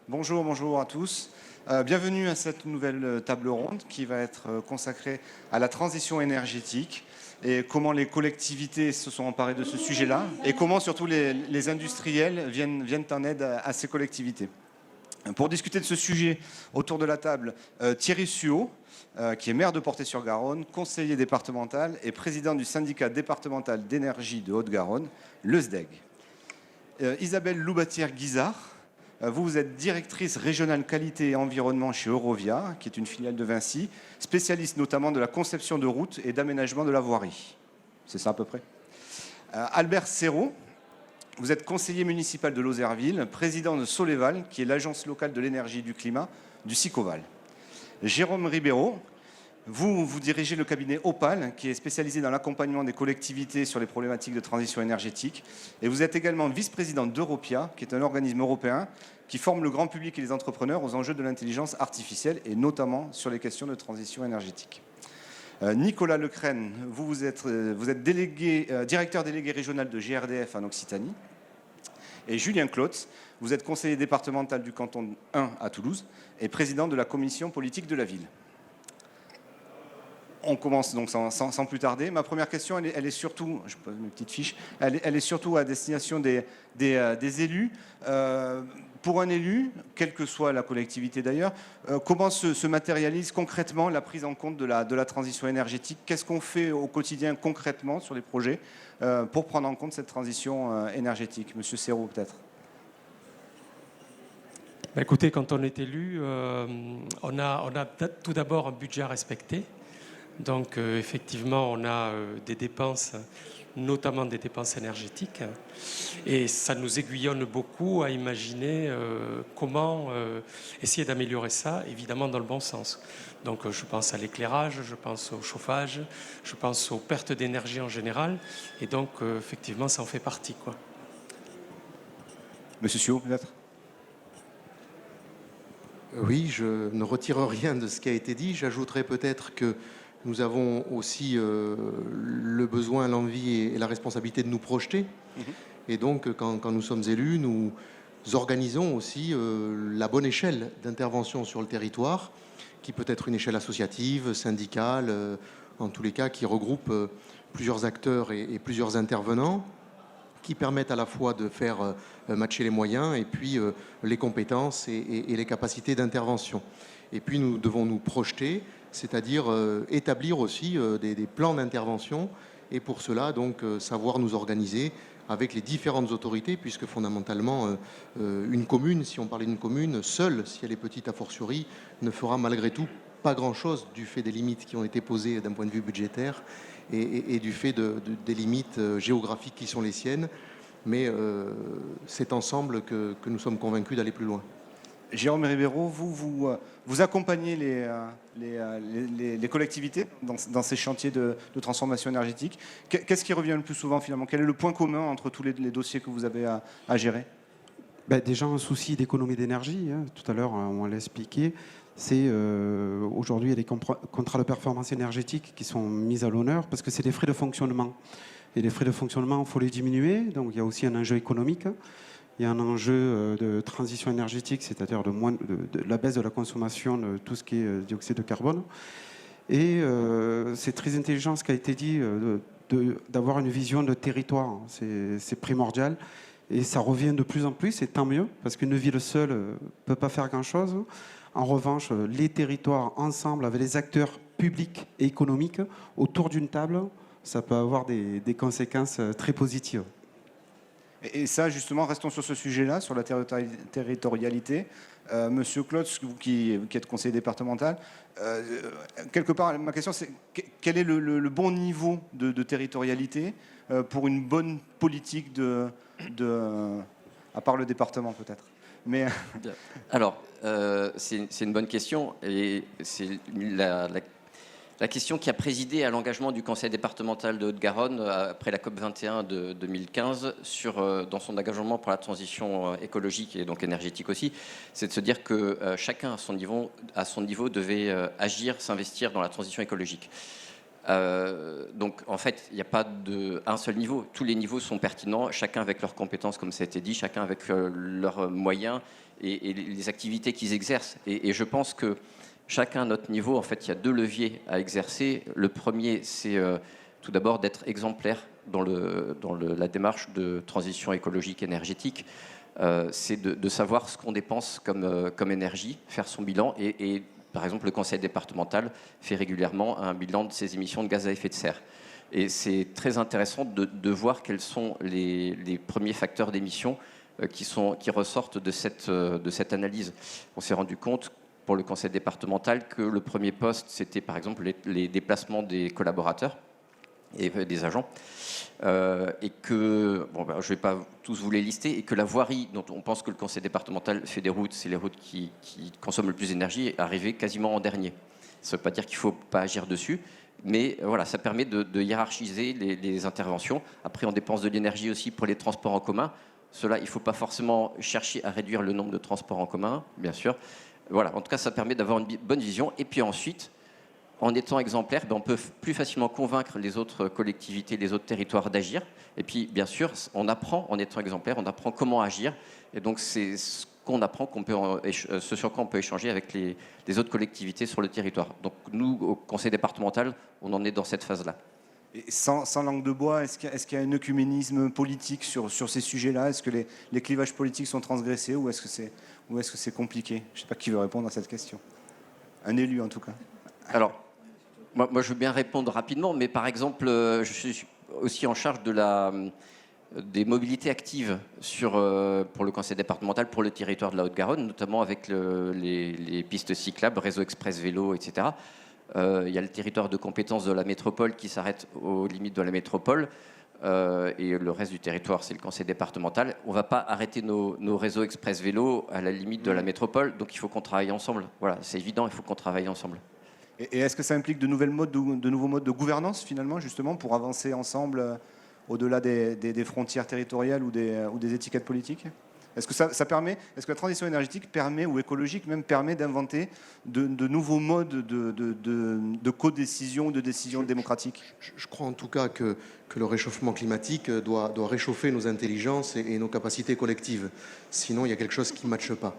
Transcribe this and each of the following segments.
Bonjour, bonjour à tous. Bienvenue à cette nouvelle table ronde qui va être consacrée à la transition énergétique et comment les collectivités se sont emparées de ce sujet-là et comment surtout les industriels viennent en aide à ces collectivités. Pour discuter de ce sujet, autour de la table, Thierry Suot, qui est maire de Portet-sur-Garonne, conseiller départemental et président du syndicat départemental d'énergie de Haute-Garonne, le SDEG. Isabelle Loubatière-Guizard, vous êtes directrice régionale qualité et environnement chez Eurovia, qui est une filiale de Vinci, spécialiste notamment de la conception de routes et d'aménagement de la voirie. C'est ça à peu près. Albert Serrault, vous êtes conseiller municipal de Lozerville, président de Soleval, qui est l'agence locale de l'énergie et du climat du Sicoval. Jérôme Ribeiro, vous dirigez le cabinet Opal, qui est spécialisé dans l'accompagnement des collectivités sur les problématiques de transition énergétique. Et vous êtes également vice-président d'Europia, qui est un organisme européen qui forme le grand public et les entrepreneurs aux enjeux de l'intelligence artificielle, et notamment sur les questions de transition énergétique. Nicolas Lecrène, vous êtes directeur délégué régional de GRDF en Occitanie. Et Julien Clotz, vous êtes conseiller départemental du canton 1 à Toulouse et président de la commission politique de la ville. On commence donc sans plus tarder. Ma première question, elle est surtout, je pose mes petites fiches, elle est surtout à destination des élus. Pour un élu, quelle que soit la collectivité d'ailleurs, comment se matérialise concrètement la prise en compte de la transition énergétique? Qu'est-ce qu'on fait au quotidien concrètement sur les projets pour prendre en compte cette transition énergétique? Monsieur Serrault, peut-être. Écoutez, quand on est élu, on a tout d'abord un budget à respecter. Donc effectivement, on a des dépenses, notamment des dépenses énergétiques, et ça nous aiguillonne beaucoup à imaginer comment essayer d'améliorer ça, évidemment dans le bon sens. Donc je pense à l'éclairage, je pense au chauffage, je pense aux pertes d'énergie en général, et donc effectivement, ça en fait partie, quoi. Monsieur Suot, peut-être. Oui, je ne retire rien de ce qui a été dit. J'ajouterais peut-être que nous avons aussi le besoin, l'envie et la responsabilité de nous projeter. Et donc, quand nous sommes élus, nous organisons aussi la bonne échelle d'intervention sur le territoire, qui peut être une échelle associative, syndicale, en tous les cas, qui regroupe plusieurs acteurs et plusieurs intervenants, qui permettent à la fois de faire matcher les moyens et puis les compétences et les capacités d'intervention. Et puis, nous devons nous projeter, c'est-à-dire établir aussi des plans d'intervention et pour cela, donc, savoir nous organiser avec les différentes autorités, puisque fondamentalement, une commune, si on parlait d'une commune, seule, si elle est petite a fortiori, ne fera malgré tout pas grand-chose du fait des limites qui ont été posées d'un point de vue budgétaire et du fait des limites géographiques qui sont les siennes. Mais c'est ensemble que nous sommes convaincus d'aller plus loin. Jérôme Ribeiro, vous accompagnez les collectivités dans ces chantiers de transformation énergétique. Qu'est-ce qui revient le plus souvent finalement? Quel est le point commun entre tous les dossiers que vous avez à gérer? Déjà un souci d'économie d'énergie, hein. Tout à l'heure on l'a expliqué. C'est aujourd'hui il y a des contrats de performance énergétique qui sont mis à l'honneur parce que c'est des frais de fonctionnement. Et les frais de fonctionnement, il faut les diminuer. Donc il y a aussi un enjeu économique. Il y a un enjeu de transition énergétique, c'est-à-dire de la baisse de la consommation de tout ce qui est dioxyde de carbone. Et c'est très intelligent ce qui a été dit d'avoir une vision de territoire. C'est primordial. Et ça revient de plus en plus, et tant mieux, parce qu'une ville seule ne peut pas faire grand-chose. En revanche, les territoires ensemble, avec les acteurs publics et économiques, autour d'une table, ça peut avoir des conséquences très positives. Et ça, justement, restons sur ce sujet-là, sur la territorialité. Monsieur Clotz, vous qui êtes conseiller départemental, quelque part, ma question, c'est quel est le bon niveau de territorialité pour une bonne politique à part le département, peut-être? Mais... Alors, c'est une bonne question, et c'est la question qui a présidé à l'engagement du Conseil départemental de Haute-Garonne après la COP21 de 2015 dans son engagement pour la transition écologique et donc énergétique aussi, c'est de se dire que chacun à son niveau devait agir, s'investir dans la transition écologique. Donc en fait, il n'y a pas un seul niveau. Tous les niveaux sont pertinents, chacun avec leurs compétences, comme ça a été dit, chacun avec leurs moyens et les activités qu'ils exercent. Et je pense que chacun à notre niveau, en fait, il y a 2 leviers à exercer. Le premier, c'est tout d'abord d'être exemplaire dans la démarche de transition écologique énergétique. C'est de savoir ce qu'on dépense comme énergie, faire son bilan et par exemple, le conseil départemental fait régulièrement un bilan de ses émissions de gaz à effet de serre. Et c'est très intéressant de voir quels sont les premiers facteurs d'émissions qui ressortent de cette analyse. On s'est rendu compte, pour le conseil départemental, que le premier poste, c'était par exemple les déplacements des collaborateurs et des agents. Et que, je ne vais pas tous vous les lister, et que la voirie, dont on pense que le conseil départemental fait des routes, c'est les routes qui consomment le plus d'énergie, est arrivée quasiment en dernier. Ça ne veut pas dire qu'il ne faut pas agir dessus, mais voilà, ça permet de hiérarchiser les interventions. Après, on dépense de l'énergie aussi pour les transports en commun. Cela, il ne faut pas forcément chercher à réduire le nombre de transports en commun, bien sûr. Voilà, en tout cas, ça permet d'avoir une bonne vision. Et puis ensuite, en étant exemplaire, on peut plus facilement convaincre les autres collectivités, les autres territoires d'agir. Et puis, bien sûr, on apprend, en étant exemplaire, on apprend comment agir. Et donc, c'est ce qu'on apprend, ce sur quoi on peut échanger avec les autres collectivités sur le territoire. Donc, nous, au conseil départemental, on en est dans cette phase-là. Et sans langue de bois, est-ce qu'il y a un œcuménisme politique sur ces sujets-là? Est-ce que les clivages politiques sont transgressés ou est-ce que c'est compliqué? Je ne sais pas qui veut répondre à cette question. Un élu, en tout cas. Alors, moi, je veux bien répondre rapidement, mais par exemple, je suis aussi en charge des mobilités actives pour le conseil départemental, pour le territoire de la Haute-Garonne, notamment avec les pistes cyclables, réseau express vélo, etc. Il y a le territoire de compétence de la métropole qui s'arrête aux limites de la métropole, et le reste du territoire, c'est le conseil départemental. On ne va pas arrêter nos réseaux express vélo à la limite de la métropole, donc il faut qu'on travaille ensemble. Voilà, c'est évident, il faut qu'on travaille ensemble. Et est-ce que ça implique de nouveaux modes de gouvernance, finalement, justement, pour avancer ensemble au-delà des frontières territoriales ou des étiquettes politiques? Est-ce que est-ce que la transition énergétique permet, ou écologique même, permet d'inventer de nouveaux modes de codécision, de décision démocratique? Je crois en tout cas que le réchauffement climatique doit réchauffer nos intelligences et nos capacités collectives. Sinon, il y a quelque chose qui ne matche pas.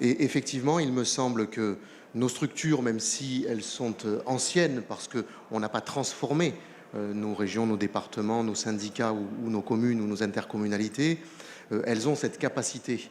Et effectivement, il me semble que nos structures, même si elles sont anciennes, parce qu'on n'a pas transformé nos régions, nos départements, nos syndicats ou nos communes ou nos intercommunalités, elles ont cette capacité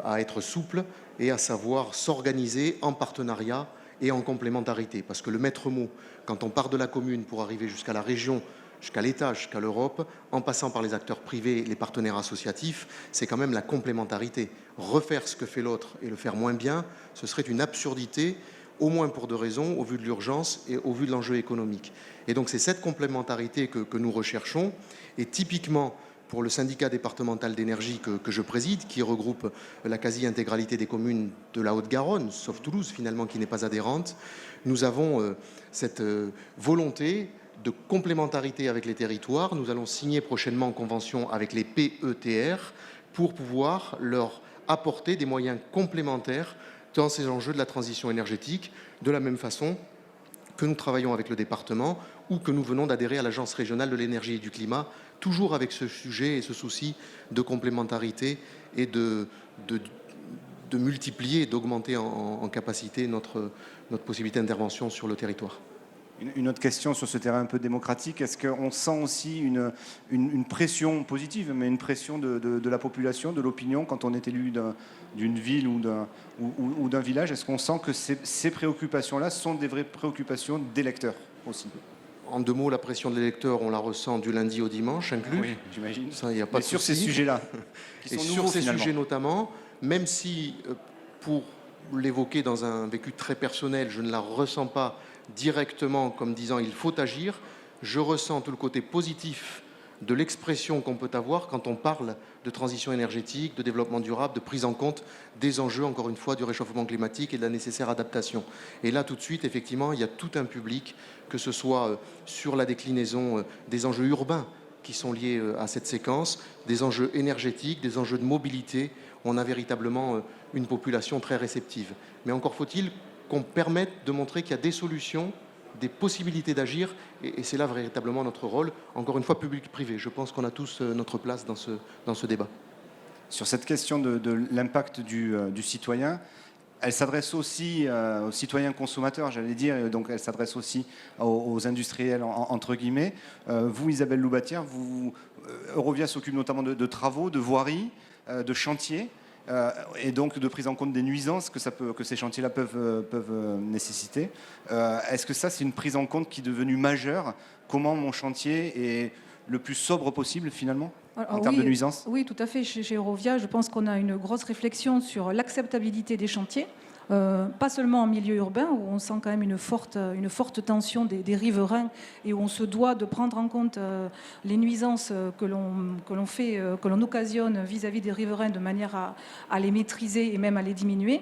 à être souples et à savoir s'organiser en partenariat et en complémentarité. Parce que le maître mot, quand on part de la commune pour arriver jusqu'à la région, jusqu'à l'État, jusqu'à l'Europe, en passant par les acteurs privés, les partenaires associatifs, c'est quand même la complémentarité. Refaire ce que fait l'autre et le faire moins bien, ce serait une absurdité, au moins pour 2 raisons, au vu de l'urgence et au vu de l'enjeu économique. Et donc c'est cette complémentarité que nous recherchons. Et typiquement, pour le syndicat départemental d'énergie que je préside, qui regroupe la quasi-intégralité des communes de la Haute-Garonne, sauf Toulouse finalement qui n'est pas adhérente, nous avons cette volonté de complémentarité avec les territoires. Nous allons signer prochainement en convention avec les PETR pour pouvoir leur apporter des moyens complémentaires dans ces enjeux de la transition énergétique, de la même façon que nous travaillons avec le département ou que nous venons d'adhérer à l'Agence régionale de l'énergie et du climat, toujours avec ce sujet et ce souci de complémentarité et de multiplier et d'augmenter en capacité notre possibilité d'intervention sur le territoire. Une autre question sur ce terrain un peu démocratique, est-ce qu'on sent aussi une pression positive, mais une pression de la population, de l'opinion, quand on est élu d'une ville ou d'un village? Est-ce qu'on sent que ces préoccupations-là sont des vraies préoccupations d'électeurs aussi? En 2 mots, la pression de l'électeur, on la ressent du lundi au dimanche inclus. Oui, j'imagine. Ça, il n'y a pas de sur ces souci. sujets-là, qui et sont sur nouveaux, ces finalement. sujets notamment, même si, pour l'évoquer dans un vécu très personnel, je ne la ressens pas directement comme disant il faut agir, je ressens tout le côté positif de l'expression qu'on peut avoir quand on parle de transition énergétique, de développement durable, de prise en compte des enjeux, encore une fois, du réchauffement climatique et de la nécessaire adaptation. Et là, tout de suite, effectivement, il y a tout un public, que ce soit sur la déclinaison des enjeux urbains qui sont liés à cette séquence, des enjeux énergétiques, des enjeux de mobilité. On a véritablement une population très réceptive. Mais encore faut-il qu'on permette de montrer qu'il y a des solutions des possibilités d'agir, et c'est là véritablement notre rôle, encore une fois public-privé. Je pense qu'on a tous notre place dans ce débat. Sur cette question de l'impact du citoyen, elle s'adresse aussi aux citoyens consommateurs, j'allais dire, donc elle s'adresse aussi aux industriels, entre guillemets. Vous, Isabelle Loubatière, Eurovia s'occupe notamment de travaux, de voiries, de chantiers, et donc de prise en compte des nuisances que ces chantiers-là peuvent nécessiter. Est-ce que ça, c'est une prise en compte qui est devenue majeure? Comment mon chantier est le plus sobre possible, finalement, en termes de nuisances? Oui, tout à fait. Chez Eurovia, je pense qu'on a une grosse réflexion sur l'acceptabilité des chantiers. Pas seulement en milieu urbain, où on sent quand même une forte tension des riverains et où on se doit de prendre en compte les nuisances que l'on occasionne vis-à-vis des riverains de manière à les maîtriser et même à les diminuer.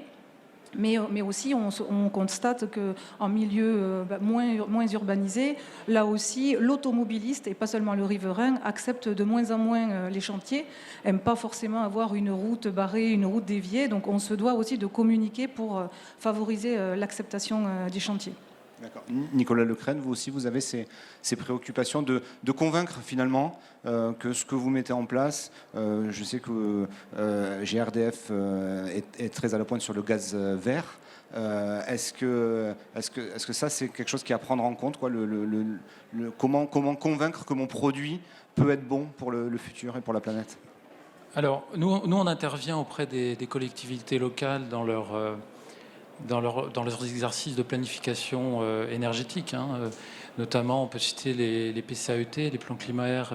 Mais aussi, on constate qu'en milieu moins urbanisé, là aussi, l'automobiliste, et pas seulement le riverain, accepte de moins en moins les chantiers, n'aime pas forcément avoir une route barrée, une route déviée. Donc on se doit aussi de communiquer pour favoriser l'acceptation des chantiers. D'accord. Nicolas Lecrène, vous aussi, vous avez ces préoccupations de convaincre finalement que ce que vous mettez en place, je sais que GRDF est très à la pointe sur le gaz vert. Est-ce que ça, c'est quelque chose qui est à prendre en compte, quoi, comment convaincre que mon produit peut être bon pour le futur et pour la planète? Alors, nous, on intervient auprès des collectivités locales dans leurs exercices de planification énergétique. Notamment, on peut citer les PCAET, les plans climat-air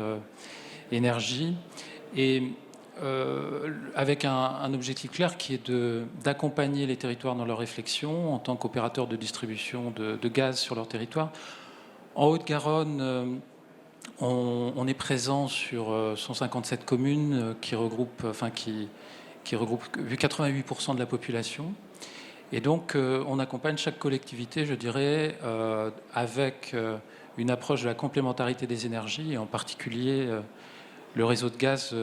énergie, et avec un objectif clair qui est d'accompagner les territoires dans leur réflexion en tant qu'opérateurs de distribution de gaz sur leur territoire. En Haute-Garonne, on est présent sur 157 communes qui regroupent 88% de la population. Et donc, on accompagne chaque collectivité, je dirais, avec une approche de la complémentarité des énergies, et en particulier, le réseau de gaz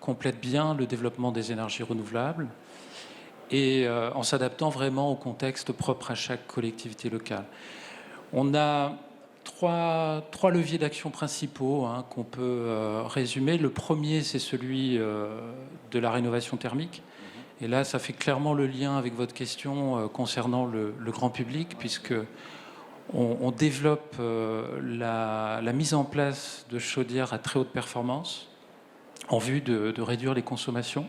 complète bien le développement des énergies renouvelables, et en s'adaptant vraiment au contexte propre à chaque collectivité locale. On a trois leviers d'action principaux qu'on peut résumer. Le premier, c'est celui de la rénovation thermique. Et là, ça fait clairement le lien avec votre question concernant le grand public, puisque on développe la mise en place de chaudières à très haute performance en vue de réduire les consommations.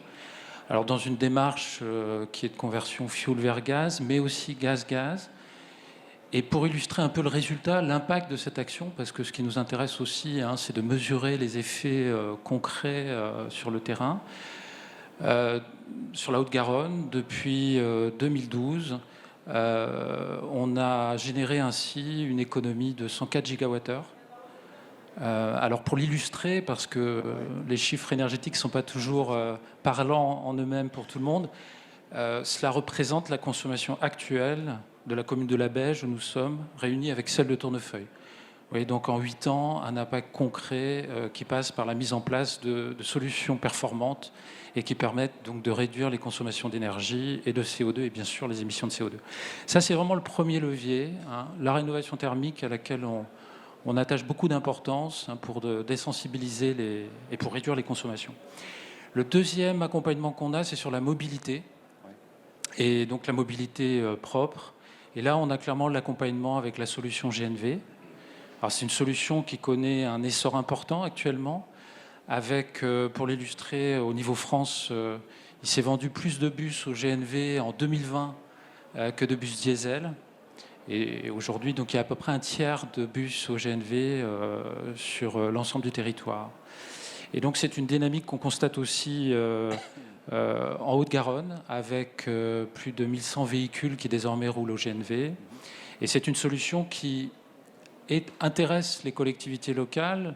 Alors, dans une démarche qui est de conversion fuel vers gaz, mais aussi gaz-gaz. Et pour illustrer un peu le résultat, l'impact de cette action, parce que ce qui nous intéresse aussi, c'est de mesurer les effets concrets sur le terrain. Sur la Haute-Garonne, depuis 2012, on a généré ainsi une économie de 104 gigawattheures. Alors pour l'illustrer, parce que les chiffres énergétiques ne sont pas toujours parlants en eux-mêmes pour tout le monde, cela représente la consommation actuelle de la commune de La Beige où nous sommes réunis avec celle de Tournefeuille. Vous voyez, donc en 8 ans, un impact concret qui passe par la mise en place de solutions performantes et qui permettent donc de réduire les consommations d'énergie et de CO2 et bien sûr les émissions de CO2. Ça, c'est vraiment le premier levier, la rénovation thermique à laquelle on attache beaucoup d'importance pour désensibiliser et pour réduire les consommations. Le deuxième accompagnement qu'on a, c'est sur la mobilité, et donc la mobilité propre. Et là, on a clairement l'accompagnement avec la solution GNV. Alors, c'est une solution qui connaît un essor important actuellement, avec, pour l'illustrer, au niveau France, il s'est vendu plus de bus au GNV en 2020 que de bus diesel. Et aujourd'hui, donc, il y a à peu près un tiers de bus au GNV sur l'ensemble du territoire. Et donc, c'est une dynamique qu'on constate aussi en Haute-Garonne, avec plus de 1100 véhicules qui désormais roulent au GNV. Et c'est une solution qui intéresse les collectivités locales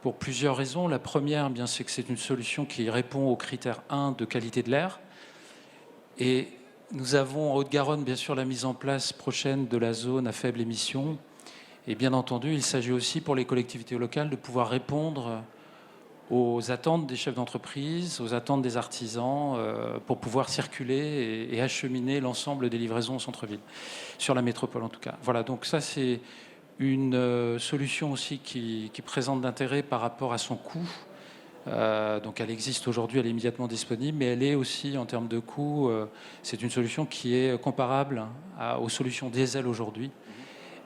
pour plusieurs raisons. La première, bien, c'est que c'est une solution qui répond au critère 1 de qualité de l'air. Et nous avons en Haute-Garonne, bien sûr, la mise en place prochaine de la zone à faible émission. Et bien entendu, il s'agit aussi pour les collectivités locales de pouvoir répondre aux attentes des chefs d'entreprise, aux attentes des artisans, pour pouvoir circuler et acheminer l'ensemble des livraisons au centre-ville, sur la métropole en tout cas. Voilà, donc ça c'est une solution aussi qui présente d'intérêt par rapport à son coût. Donc elle existe aujourd'hui, elle est immédiatement disponible, mais elle est aussi en termes de coût, c'est une solution qui est comparable aux solutions diesel aujourd'hui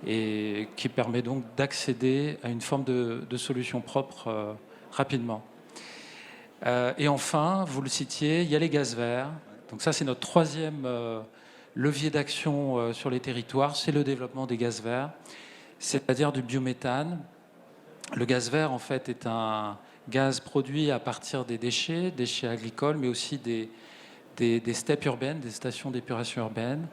et qui permet donc d'accéder à une forme de solution propre rapidement. Et enfin, vous le citiez, il y a les gaz verts. Donc ça, c'est notre troisième levier d'action sur les territoires, c'est le développement des gaz verts, c'est-à-dire du biométhane. Le gaz vert, en fait, est un gaz produit à partir des déchets agricoles, mais aussi des steppes urbaines, des stations d'épuration urbaine.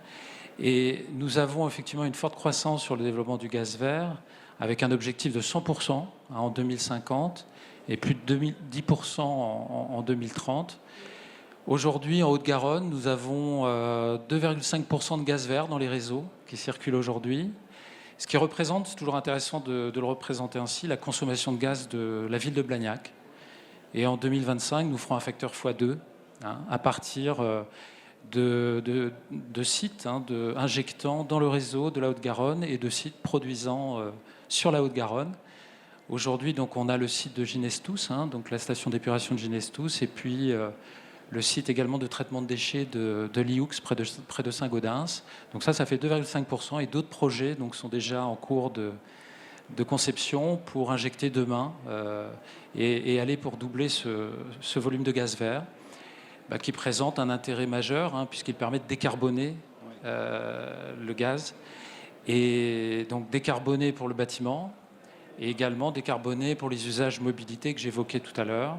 Et nous avons effectivement une forte croissance sur le développement du gaz vert, avec un objectif de 100% en 2050 et plus de 10% en 2030. Aujourd'hui, en Haute-Garonne, nous avons 2,5% de gaz vert dans les réseaux qui circulent aujourd'hui. Ce qui représente, c'est toujours intéressant de le représenter ainsi, la consommation de gaz de la ville de Blagnac. Et en 2025, nous ferons un facteur x2 à partir de sites injectant dans le réseau de la Haute-Garonne et de sites produisant sur la Haute-Garonne. Aujourd'hui, donc, on a le site de Ginestous, donc la station d'épuration de Ginestous, et puis le site également de traitement de déchets de Lioux, près de Saint-Gaudens. Donc ça fait 2,5%, et d'autres projets donc, sont déjà en cours de conception pour injecter demain et aller pour doubler ce volume de gaz vert, qui présente un intérêt majeur, puisqu'il permet de décarboner le gaz, et donc décarboner pour le bâtiment, et également décarboner pour les usages mobilité que j'évoquais tout à l'heure.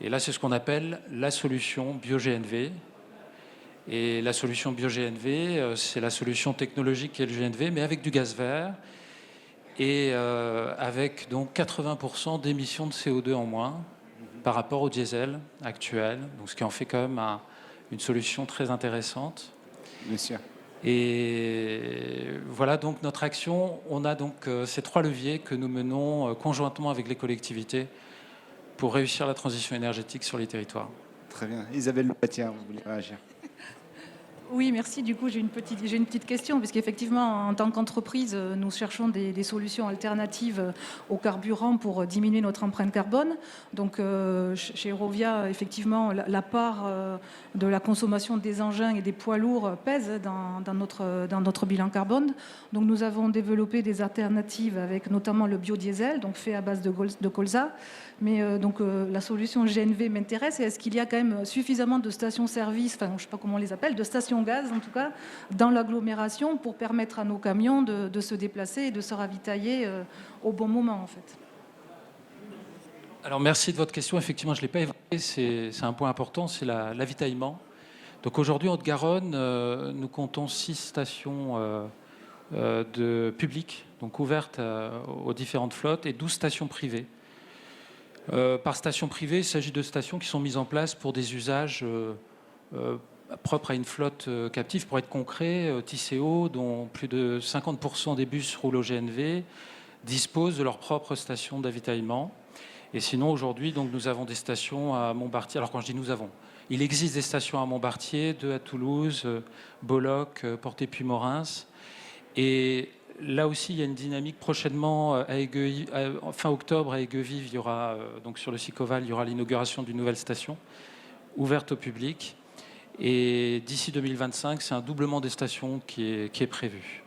Et là, c'est ce qu'on appelle la solution BioGNV. Et la solution BioGNV, c'est la solution technologique qui est le GNV, mais avec du gaz vert et avec donc 80% d'émissions de CO2 en moins par rapport au diesel actuel. Donc, ce qui en fait quand même une solution très intéressante. Bien sûr. Et voilà donc notre action. On a donc ces trois leviers que nous menons conjointement avec les collectivités pour réussir la transition énergétique sur les territoires. Très bien. Isabelle Lepatière, vous voulez réagir? Oui, merci. Du coup, j'ai une petite question, puisqu'effectivement, en tant qu'entreprise, nous cherchons des solutions alternatives au carburant pour diminuer notre empreinte carbone. Donc, chez Eurovia, effectivement, la part de la consommation des engins et des poids lourds pèse dans notre bilan carbone. Donc, nous avons développé des alternatives avec notamment le biodiesel, donc fait à base de colza. Mais la solution GNV m'intéresse. Est-ce qu'il y a quand même suffisamment de stations-service, enfin, je ne sais pas comment on les appelle, de stations gaz en tout cas, dans l'agglomération pour permettre à nos camions de se déplacer et de se ravitailler au bon moment en fait? Alors merci de votre question. Effectivement, je ne l'ai pas évoqué. C'est un point important, c'est l'avitaillement. Donc aujourd'hui, en Haute-Garonne, nous comptons 6 stations publiques, donc ouvertes aux différentes flottes, et 12 stations privées. Par station privée, il s'agit de stations qui sont mises en place pour des usages propres à une flotte captive. Pour être concret, Tisséo, dont plus de 50% des bus roulent au GNV, disposent de leur propre station d'avitaillement. Et sinon, aujourd'hui, donc, nous avons des stations à Montbartier. Alors quand je dis nous avons, il existe des stations à Montbartier, 2 à Toulouse, Bolloc, Portet-Puy-Morins. Et là aussi, il y a une dynamique prochainement à fin octobre à Aiguevive. Il y aura donc sur le Sicoval, il y aura l'inauguration d'une nouvelle station ouverte au public. Et d'ici 2025, c'est un doublement des stations qui est prévu.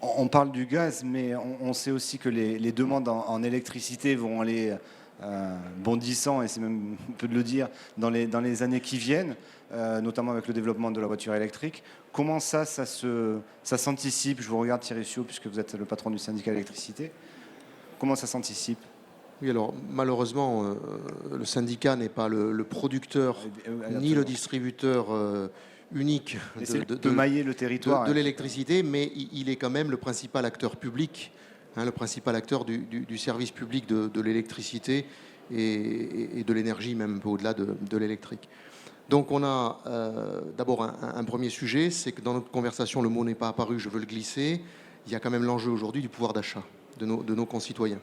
On parle du gaz, mais on sait aussi que les demandes en électricité vont aller bondissant, et c'est même peu de le dire, dans les années qui viennent, notamment avec le développement de la voiture électrique. Comment ça s'anticipe? Je vous regarde, Thierry Siot, puisque vous êtes le patron du syndicat électricité. Comment ça s'anticipe? Oui, alors malheureusement, le syndicat n'est pas le producteur ni le distributeur unique de mailler le territoire de l'électricité, mais il est quand même le principal acteur public, le principal acteur du service public de l'électricité et de l'énergie, même un peu au-delà de l'électrique. Donc on a d'abord un premier sujet, c'est que dans notre conversation, le mot n'est pas apparu, je veux le glisser, il y a quand même l'enjeu aujourd'hui du pouvoir d'achat de nos concitoyens.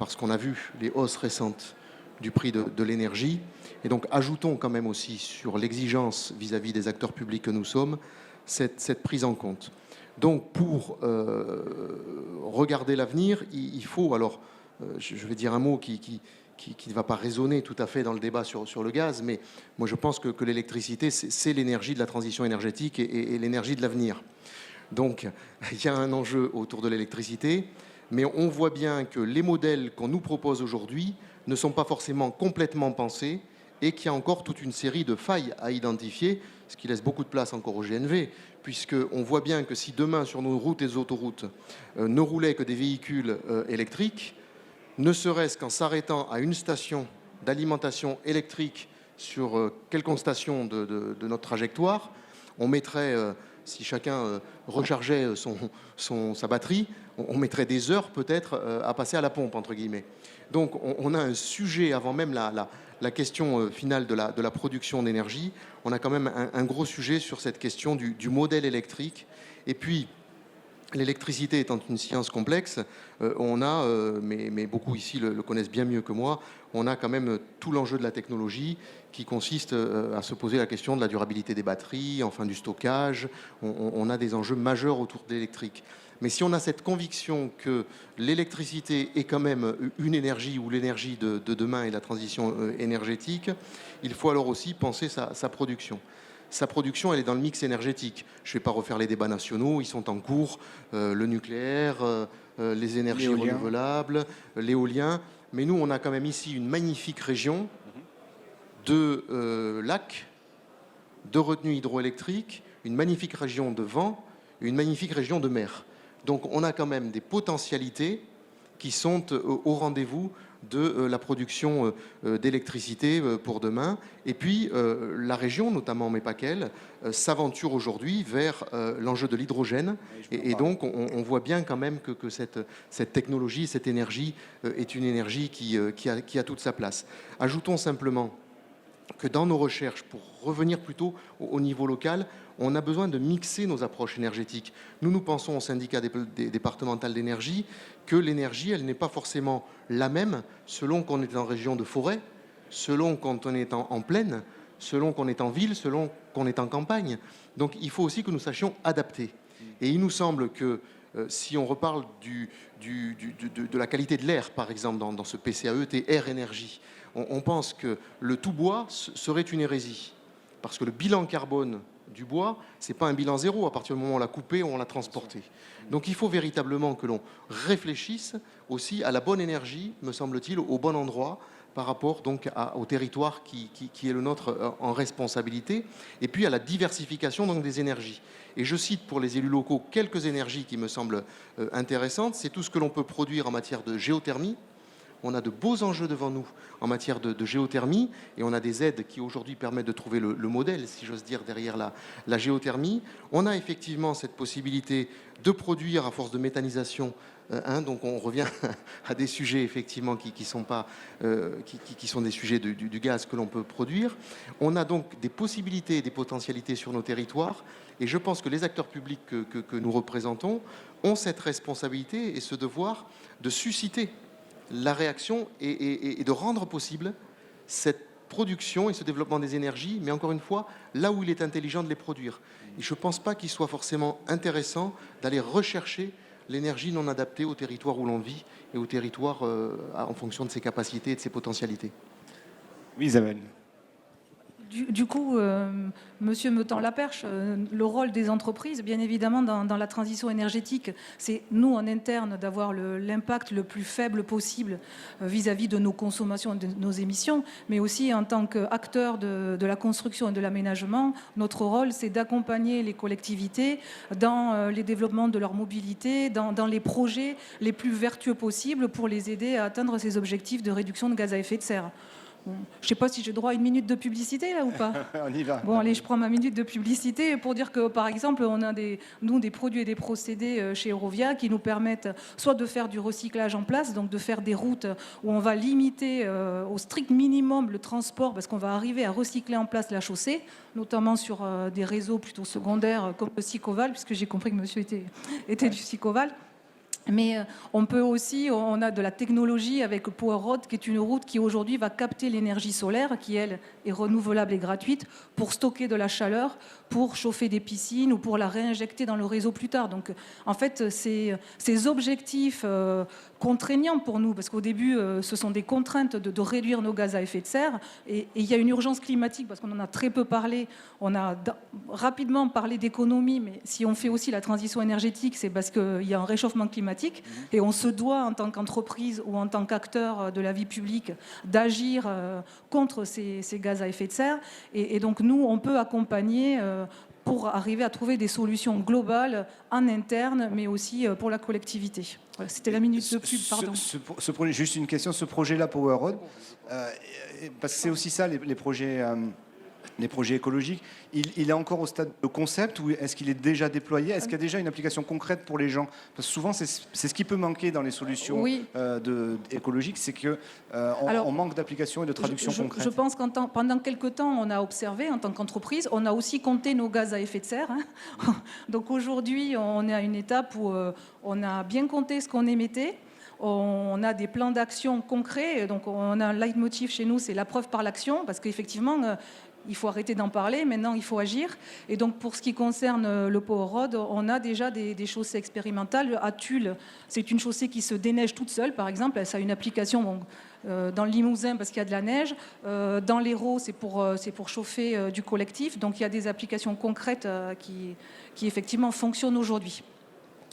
parce qu'on a vu les hausses récentes du prix de l'énergie. Et donc ajoutons quand même aussi sur l'exigence vis-à-vis des acteurs publics que nous sommes, cette prise en compte. Donc pour regarder l'avenir, il faut, alors je vais dire un mot qui ne va pas résonner tout à fait dans le débat sur le gaz, mais moi je pense que l'électricité, c'est l'énergie de la transition énergétique et l'énergie de l'avenir. Donc il y a un enjeu autour de l'électricité, mais on voit bien que les modèles qu'on nous propose aujourd'hui ne sont pas forcément complètement pensés et qu'il y a encore toute une série de failles à identifier, ce qui laisse beaucoup de place encore au GNV, puisqu'on voit bien que si demain sur nos routes et autoroutes ne roulaient que des véhicules électriques, ne serait-ce qu'en s'arrêtant à une station d'alimentation électrique sur quelconque station de notre trajectoire, on mettrait, si chacun rechargeait sa batterie, on mettrait des heures peut-être à passer à la pompe, entre guillemets. Donc on a un sujet, avant même la question finale de la production d'énergie, on a quand même un gros sujet sur cette question du modèle électrique. Et puis, l'électricité étant une science complexe, on a, mais beaucoup ici le connaissent bien mieux que moi, on a quand même tout l'enjeu de la technologie qui consiste à se poser la question de la durabilité des batteries, enfin du stockage. On a des enjeux majeurs autour de l'électrique. Mais si on a cette conviction que l'électricité est quand même une énergie ou l'énergie de demain et la transition énergétique, il faut alors aussi penser sa production. Sa production, elle est dans le mix énergétique. Je ne vais pas refaire les débats nationaux, ils sont en cours. Le nucléaire, les énergies renouvelables, l'éolien. Mais nous, on a quand même ici une magnifique région de lacs, de retenues hydroélectriques, une magnifique région de vent, une magnifique région de mer. Donc on a quand même des potentialités qui sont au rendez-vous de la production d'électricité pour demain. Et puis la région, notamment, mais pas qu'elle, s'aventure aujourd'hui vers l'enjeu de l'hydrogène. Et donc on voit bien quand même que cette technologie, cette énergie est une énergie qui a toute sa place. Ajoutons simplement que dans nos recherches, pour revenir plutôt au niveau local, on a besoin de mixer nos approches énergétiques. Nous pensons au syndicat départemental d'énergie que l'énergie, elle n'est pas forcément la même selon qu'on est en région de forêt, selon quand on est en plaine, selon qu'on est en ville, selon qu'on est en campagne. Donc il faut aussi que nous sachions adapter. Et il nous semble que si on reparle de la qualité de l'air, par exemple, dans ce PCAE, Air Énergie, on pense que le tout bois serait une hérésie. Parce que le bilan carbone du bois, ce n'est pas un bilan zéro à partir du moment où on l'a coupé ou on l'a transporté. Donc il faut véritablement que l'on réfléchisse aussi à la bonne énergie, me semble-t-il, au bon endroit, par rapport donc au territoire qui est le nôtre en responsabilité, et puis à la diversification donc des énergies. Et je cite pour les élus locaux quelques énergies qui me semblent intéressantes. C'est tout ce que l'on peut produire en matière de géothermie. On a de beaux enjeux devant nous en matière de géothermie et on a des aides qui aujourd'hui permettent de trouver le modèle, si j'ose dire, derrière la géothermie. On a effectivement cette possibilité de produire à force de méthanisation. Donc on revient à des sujets effectivement qui sont des sujets du gaz que l'on peut produire. On a donc des possibilités et des potentialités sur nos territoires et je pense que les acteurs publics que nous représentons ont cette responsabilité et ce devoir de susciter la réaction et de rendre possible cette production et ce développement des énergies, mais encore une fois, là où il est intelligent de les produire. Et je ne pense pas qu'il soit forcément intéressant d'aller rechercher l'énergie non adaptée au territoire où l'on vit et au territoire en fonction de ses capacités et de ses potentialités. Oui, Isabelle. Du coup, monsieur me tend la perche. Le rôle des entreprises, bien évidemment, dans la transition énergétique, c'est nous, en interne, d'avoir l'impact le plus faible possible vis-à-vis de nos consommations, de nos émissions, mais aussi en tant qu'acteur de la construction et de l'aménagement, notre rôle, c'est d'accompagner les collectivités dans les développements de leur mobilité, dans les projets les plus vertueux possibles pour les aider à atteindre ces objectifs de réduction de gaz à effet de serre. Bon, je ne sais pas si j'ai droit à une minute de publicité là ou pas. On y va. Bon, allez, je prends ma minute de publicité pour dire que, par exemple, on a des produits et des procédés chez Eurovia qui nous permettent soit de faire du recyclage en place, donc de faire des routes où on va limiter au strict minimum le transport parce qu'on va arriver à recycler en place la chaussée, notamment sur des réseaux plutôt secondaires comme le Sicoval, puisque j'ai compris que monsieur était du Sicoval. Mais on peut aussi, on a de la technologie avec Power Road, qui est une route qui aujourd'hui va capter l'énergie solaire, qui elle est renouvelable et gratuite, pour stocker de la chaleur, pour chauffer des piscines ou pour la réinjecter dans le réseau plus tard. Donc en fait, ces objectifs contraignants pour nous, parce qu'au début, ce sont des contraintes de réduire nos gaz à effet de serre, et il y a une urgence climatique, parce qu'on en a très peu parlé. On a rapidement parlé d'économie, mais si on fait aussi la transition énergétique, c'est parce qu'il y a un réchauffement climatique. Et on se doit, en tant qu'entreprise ou en tant qu'acteur de la vie publique, d'agir contre ces gaz à effet de serre. Et donc, nous, on peut accompagner pour arriver à trouver des solutions globales en interne, mais aussi pour la collectivité. Voilà, c'était la minute de pub, pardon. Juste une question, ce projet-là, Power Road, parce que c'est aussi ça, les projets... Les projets écologiques, il est encore au stade de concept ou est-ce qu'il est déjà déployé? Est-ce qu'il y a déjà une application concrète pour les gens? Parce que souvent, c'est ce qui peut manquer dans les solutions écologiques, c'est qu'on manque d'application et de traduction concrète. Je pense que pendant quelques temps, on a observé, en tant qu'entreprise, on a aussi compté nos gaz à effet de serre. Hein. Donc aujourd'hui, on est à une étape où on a bien compté ce qu'on émettait. On a des plans d'action concrets. Donc on a un leitmotiv chez nous, c'est la preuve par l'action, parce qu'effectivement... il faut arrêter d'en parler, maintenant il faut agir. Et donc pour ce qui concerne le Power Road, on a déjà des chaussées expérimentales. À Tulle, c'est une chaussée qui se déneige toute seule, par exemple. Ça a une application dans le Limousin parce qu'il y a de la neige. Dans l'Hérault, c'est pour chauffer du collectif. Donc il y a des applications concrètes qui effectivement fonctionnent aujourd'hui.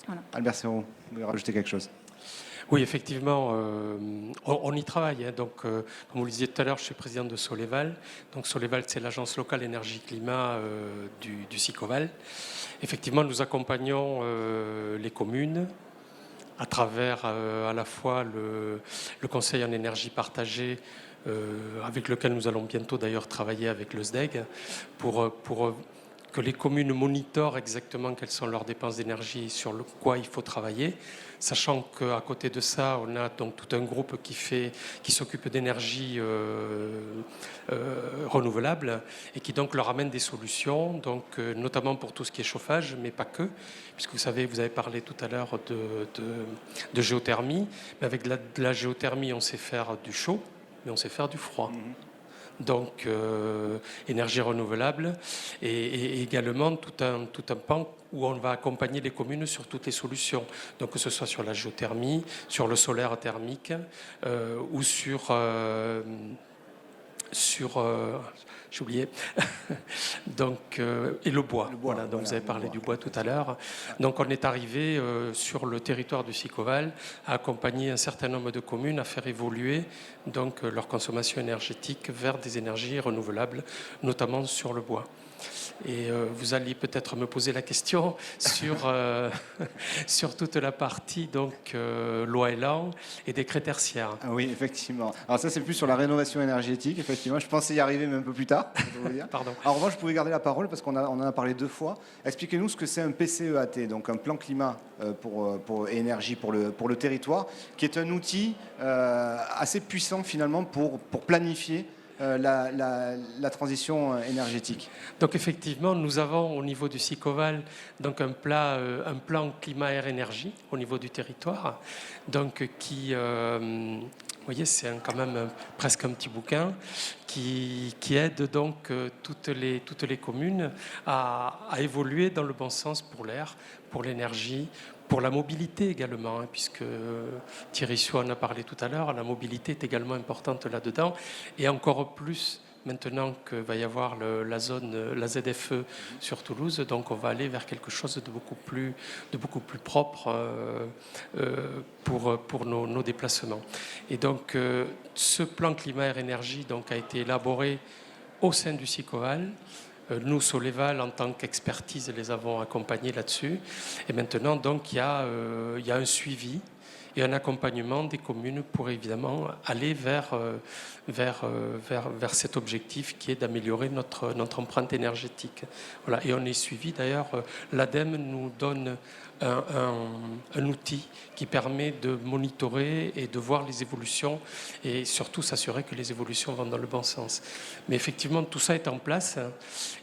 Voilà. Albert Serrault, vous voulez rajouter quelque chose? Oui, effectivement, on y travaille. Hein. Donc, comme vous le disiez tout à l'heure, je suis président de Soleval. Donc, Soleval, c'est l'agence locale énergie-climat du Sicoval. Effectivement, nous accompagnons les communes à travers à la fois le Conseil en énergie partagée, avec lequel nous allons bientôt d'ailleurs travailler avec le SDEG, pour que les communes monitorent exactement quelles sont leurs dépenses d'énergie, sur quoi il faut travailler, sachant qu'à côté de ça, on a donc tout un groupe qui s'occupe d'énergie renouvelable et qui donc leur amène des solutions, donc, notamment pour tout ce qui est chauffage, mais pas que, puisque vous savez, vous avez parlé tout à l'heure de géothermie, mais avec de la géothermie, on sait faire du chaud, mais on sait faire du froid. Donc énergie renouvelable et également tout un pan où on va accompagner les communes sur toutes les solutions, donc que ce soit sur la géothermie, sur le solaire thermique ou sur j'ai oublié. Donc, et le bois. Voilà, donc vous avez parlé du bois tout à l'heure. Donc on est arrivé sur le territoire du Sicoval à accompagner un certain nombre de communes à faire évoluer donc, leur consommation énergétique vers des énergies renouvelables, notamment sur le bois. Et vous alliez peut-être me poser la question sur toute la partie donc loi Elan et décret tertiaire. Ah oui, effectivement. Alors ça, c'est plus sur la rénovation énergétique. Effectivement, je pensais y arriver, mais un peu plus tard. Pardon. En revanche, je pouvais garder la parole parce qu'on en a parlé 2 fois. Expliquez-nous ce que c'est un PCEAT, donc un plan climat pour énergie pour le territoire, qui est un outil assez puissant finalement pour planifier la transition énergétique. Donc effectivement, nous avons au niveau du Sicoval donc un plan climat air énergie au niveau du territoire, donc qui vous voyez, c'est quand même presque un petit bouquin qui aide donc toutes les communes à évoluer dans le bon sens pour l'air, pour l'énergie, pour la mobilité également, hein, puisque Thierry Siou en a parlé tout à l'heure, la mobilité est également importante là-dedans, et encore plus maintenant qu'il va y avoir la ZFE sur Toulouse, donc on va aller vers quelque chose de beaucoup plus propre pour nos déplacements. Et donc ce plan climat-air-énergie donc, a été élaboré au sein du Sicoval. Nous, Soleval, en tant qu'expertise, les avons accompagnés là-dessus. Et maintenant, donc, il y a un suivi et un accompagnement des communes pour évidemment aller vers cet objectif qui est d'améliorer notre empreinte énergétique. Voilà. Et on est suivi, d'ailleurs, l'ADEME nous donne un outil qui permet de monitorer et de voir les évolutions et surtout s'assurer que les évolutions vont dans le bon sens. Mais effectivement, tout ça est en place.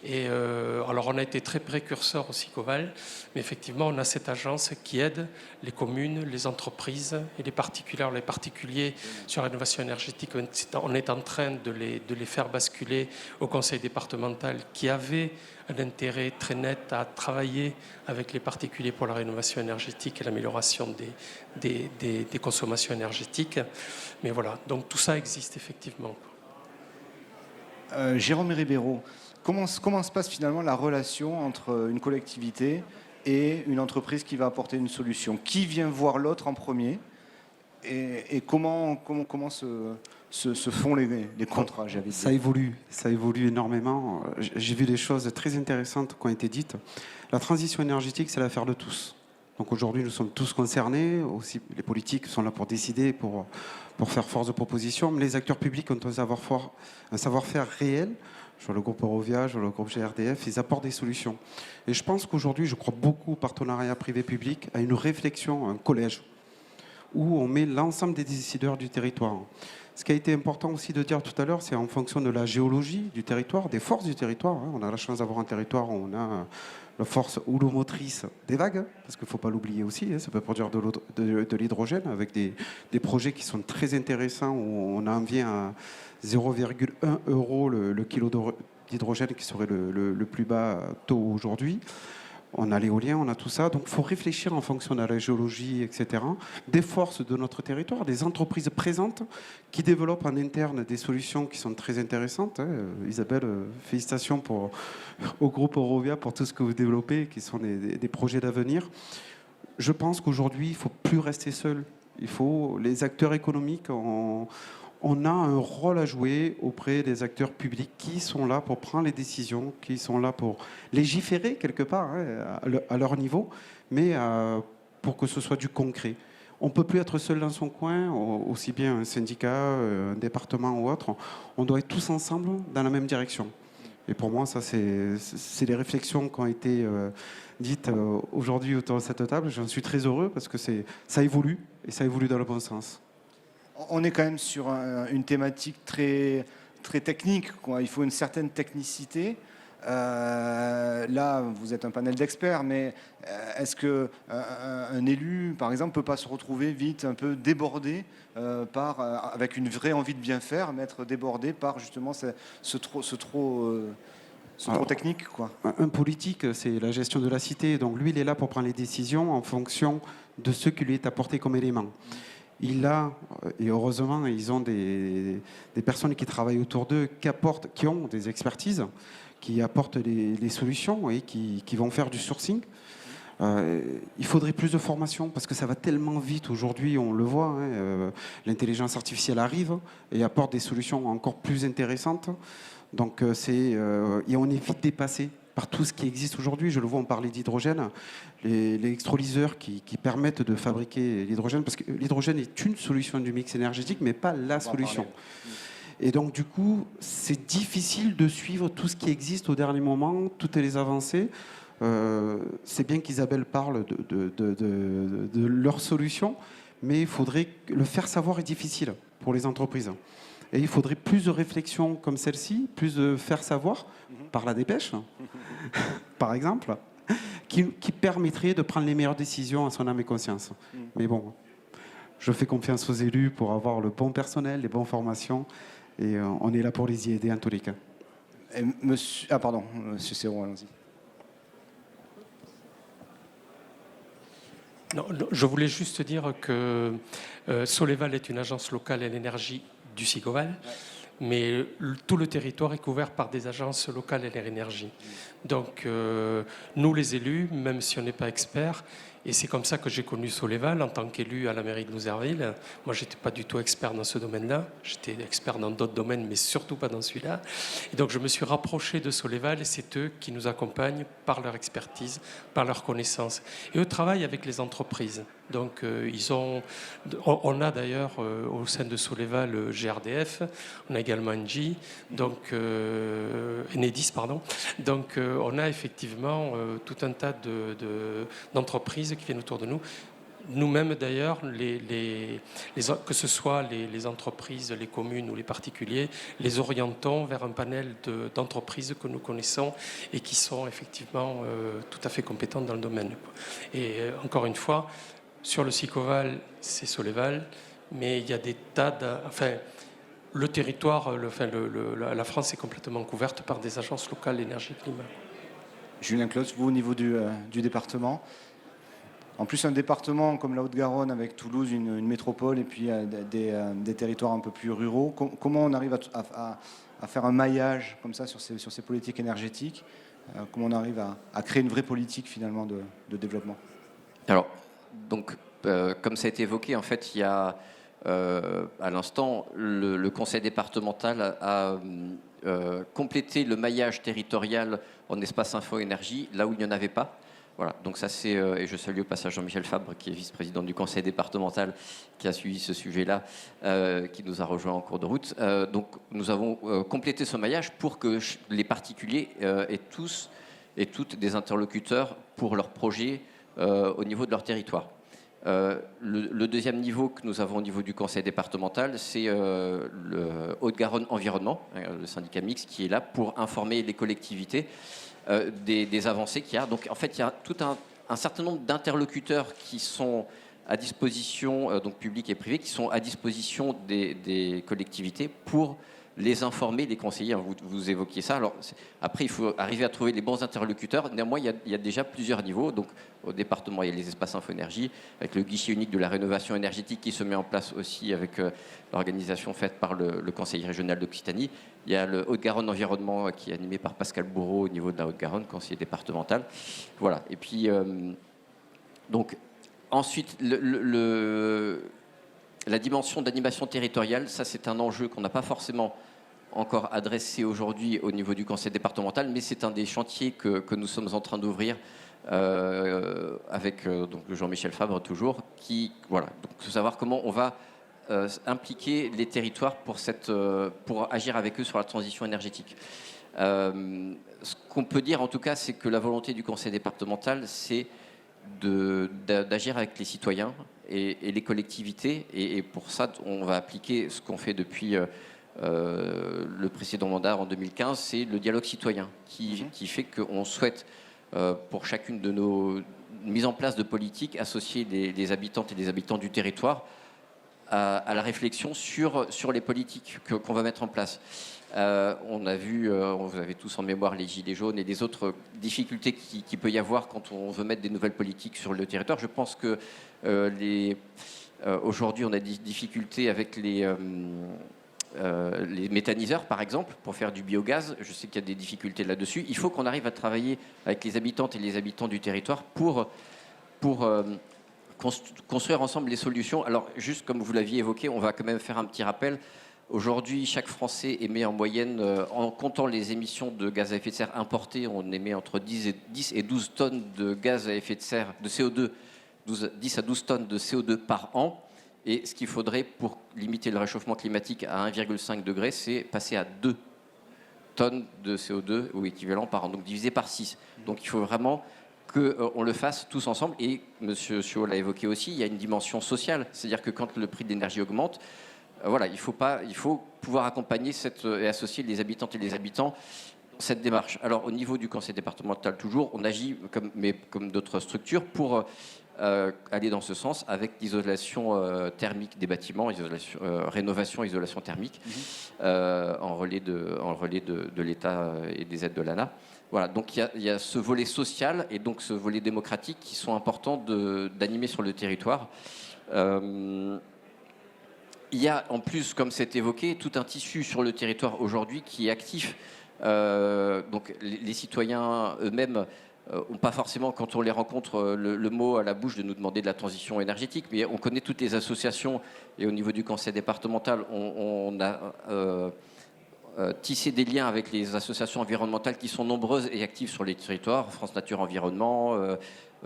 Et alors, on a été très précurseur au Sicoval, mais effectivement, on a cette agence qui aide les communes, les entreprises et les particuliers sur la rénovation énergétique. On est en train de les faire basculer au conseil départemental qui avait un intérêt très net à travailler avec les particuliers pour la rénovation énergétique et l'amélioration des consommations énergétiques. Mais voilà, donc tout ça existe effectivement. Jérôme Ribeiro, comment se passe finalement la relation entre une collectivité et une entreprise qui va apporter une solution? Qui vient voir l'autre en premier et comment se font les contrats, j'avais dit. Ça évolue énormément. J'ai vu des choses très intéressantes qui ont été dites. La transition énergétique, c'est l'affaire de tous. Donc aujourd'hui, nous sommes tous concernés. Aussi, les politiques sont là pour décider, pour faire force de proposition. Mais les acteurs publics ont un savoir-faire réel. Sur le groupe Eurovia, sur le groupe GRDF, ils apportent des solutions. Et je pense qu'aujourd'hui, je crois beaucoup au partenariat privé-public, à une réflexion, un collège, où on met l'ensemble des décideurs du territoire. Ce qui a été important aussi de dire tout à l'heure, c'est en fonction de la géologie du territoire, des forces du territoire. On a la chance d'avoir un territoire où on a la force houlomotrice des vagues, parce qu'il ne faut pas l'oublier aussi, ça peut produire de l'hydrogène avec des projets qui sont très intéressants, où on en vient à 0,1 € le kilo d'hydrogène qui serait le plus bas taux aujourd'hui. On a l'éolien, on a tout ça. Donc il faut réfléchir en fonction de la géologie, etc. Des forces de notre territoire, des entreprises présentes qui développent en interne des solutions qui sont très intéressantes. Isabelle, félicitations au groupe Eurovia pour tout ce que vous développez, qui sont des projets d'avenir. Je pense qu'aujourd'hui, il ne faut plus rester seul. Les acteurs économiques on a un rôle à jouer auprès des acteurs publics qui sont là pour prendre les décisions, qui sont là pour légiférer quelque part à leur niveau, mais pour que ce soit du concret. On ne peut plus être seul dans son coin, aussi bien un syndicat, un département ou autre. On doit être tous ensemble dans la même direction. Et pour moi, ça, c'est les réflexions qui ont été dites aujourd'hui autour de cette table. J'en suis très heureux parce que ça évolue, et ça évolue dans le bon sens. On est quand même sur une thématique très, très technique, quoi. Il faut une certaine technicité. Là, vous êtes un panel d'experts, mais est-ce qu'un élu, par exemple, ne peut pas se retrouver vite un peu débordé avec une vraie envie de bien faire, mais être débordé par justement ce trop technique, quoi. Un politique, c'est la gestion de la cité. Donc lui, il est là pour prendre les décisions en fonction de ce qui lui est apporté comme élément. Il a, et heureusement, ils ont des personnes qui travaillent autour d'eux, qui ont des expertises, qui apportent les solutions et qui vont faire du sourcing. Il faudrait plus de formation parce que ça va tellement vite aujourd'hui, on le voit. L'intelligence artificielle arrive et apporte des solutions encore plus intéressantes. Donc, et on est vite dépassé par tout ce qui existe aujourd'hui. Je le vois, on parlait d'hydrogène, les électrolyseurs qui permettent de fabriquer l'hydrogène, parce que l'hydrogène est une solution du mix énergétique, mais pas la solution. Et donc, du coup, c'est difficile de suivre tout ce qui existe au dernier moment, toutes les avancées. C'est bien qu'Isabelle parle de leurs solutions, mais il faudrait le faire savoir est difficile pour les entreprises. Et il faudrait plus de réflexion comme celle-ci, plus de faire savoir par la dépêche, par exemple, qui permettrait de prendre les meilleures décisions à son âme et conscience. Mais bon, je fais confiance aux élus pour avoir le bon personnel, les bonnes formations, et on est là pour les y aider en tous les cas. Monsieur Serrault, allons-y. Non, je voulais juste dire que Soleval est une agence locale à l'énergie du Sicoval, mais tout le territoire est couvert par des agences locales à l'énergie. Donc nous les élus, même si on n'est pas experts, et c'est comme ça que j'ai connu Soleval en tant qu'élu à la mairie de Nouzerville. Moi, je n'étais pas du tout expert dans ce domaine-là. J'étais expert dans d'autres domaines, mais surtout pas dans celui-là. Et donc, je me suis rapproché de Soleval et c'est eux qui nous accompagnent par leur expertise, par leur connaissance. Et eux travaillent avec les entreprises. Donc, on a d'ailleurs au sein de Soleval GRDF, on a également Engie, donc Enedis, pardon. Donc, on a effectivement tout un tas d'entreprises entreprises qui viennent autour de nous. Nous-mêmes, d'ailleurs, que ce soit les entreprises, les communes ou les particuliers, les orientons vers un panel d'entreprises que nous connaissons et qui sont effectivement tout à fait compétentes dans le domaine. Et encore une fois, sur le Sicoval, c'est Soleval, mais il y a des tas le territoire, la France est complètement couverte par des agences locales énergie-climat. Julien Closse, vous, au niveau du département, en plus un département comme la Haute-Garonne avec Toulouse, une métropole et puis des territoires un peu plus ruraux, comment on arrive à faire un maillage comme ça sur ces politiques énergétiques, comment on arrive à créer une vraie politique finalement de développement? Alors, donc, comme ça a été évoqué, en fait, il y a à l'instant, le conseil départemental a complété le maillage territorial en espace info-énergie, là où il n'y en avait pas. Voilà, donc ça c'est, et je salue au passage Jean-Michel Fabre, qui est vice-président du conseil départemental, qui a suivi ce sujet-là, qui nous a rejoint en cours de route. Donc nous avons complété ce maillage pour que les particuliers aient tous et toutes des interlocuteurs pour leurs projets au niveau de leur territoire. Le deuxième niveau que nous avons au niveau du conseil départemental, c'est le Haute-Garonne Environnement, le syndicat mixte, qui est là pour informer les collectivités des avancées qu'il y a. Donc en fait, il y a tout un certain nombre d'interlocuteurs qui sont à disposition, donc publics et privés, qui sont à disposition des collectivités pour les informer, les conseiller. Vous évoquiez ça. Alors, après, il faut arriver à trouver les bons interlocuteurs. Néanmoins, il y a déjà plusieurs niveaux. Donc, au département, il y a les espaces info-énergie, avec le guichet unique de la rénovation énergétique qui se met en place aussi avec l'organisation faite par le Conseil régional d'Occitanie. Il y a le Haute-Garonne Environnement qui est animé par Pascal Bourreau au niveau de la Haute-Garonne, conseiller départemental. Voilà. Et puis, donc, ensuite, la dimension d'animation territoriale, ça c'est un enjeu qu'on n'a pas forcément encore adressé aujourd'hui au niveau du conseil départemental, mais c'est un des chantiers que nous sommes en train d'ouvrir avec donc Jean-Michel Fabre toujours, voilà, donc savoir comment on va impliquer les territoires pour agir avec eux sur la transition énergétique. Ce qu'on peut dire en tout cas, c'est que la volonté du conseil départemental, c'est d'agir avec les citoyens et les collectivités. Et pour ça, on va appliquer ce qu'on fait depuis le précédent mandat en 2015, c'est le dialogue citoyen qui fait qu'on souhaite, pour chacune de nos mises en place de politiques, associer les habitantes et les habitants du territoire à la réflexion sur les politiques qu'on va mettre en place. On a vu, vous avez tous en mémoire les gilets jaunes et les autres difficultés qu'il peut y avoir quand on veut mettre des nouvelles politiques sur le territoire. Je pense que aujourd'hui, on a des difficultés avec les méthaniseurs, par exemple, pour faire du biogaz. Je sais qu'il y a des difficultés là-dessus. Il faut qu'on arrive à travailler avec les habitantes et les habitants du territoire pour construire ensemble les solutions. Alors, juste comme vous l'aviez évoqué, on va quand même faire un petit rappel. Aujourd'hui, chaque Français émet en moyenne, en comptant les émissions de gaz à effet de serre importées, on émet entre 10 et 12 tonnes de gaz à effet de serre, de CO2, 10 à 12 tonnes de CO2 par an. Et ce qu'il faudrait pour limiter le réchauffement climatique à 1,5 degré, c'est passer à 2 tonnes de CO2 ou équivalent par an, donc divisé par 6. Donc il faut vraiment qu'on le fasse tous ensemble. Et M. Ciolle l'a évoqué aussi, il y a une dimension sociale. C'est-à-dire que quand le prix de l'énergie augmente, voilà, il faut pouvoir accompagner et associer les habitantes et les habitants dans cette démarche. Alors, au niveau du conseil départemental, toujours, on agit comme d'autres structures pour aller dans ce sens avec l'isolation thermique des bâtiments, rénovation, isolation thermique, en relais de l'État et des aides de l'ANA. Voilà, donc il y a ce volet social et donc ce volet démocratique qui sont importants d'animer sur le territoire. Il y a en plus, comme c'est évoqué, tout un tissu sur le territoire aujourd'hui qui est actif. Donc les citoyens eux-mêmes n'ont pas forcément, quand on les rencontre, le mot à la bouche de nous demander de la transition énergétique, mais on connaît toutes les associations et au niveau du conseil départemental, on a tissé des liens avec les associations environnementales qui sont nombreuses et actives sur les territoires, France Nature Environnement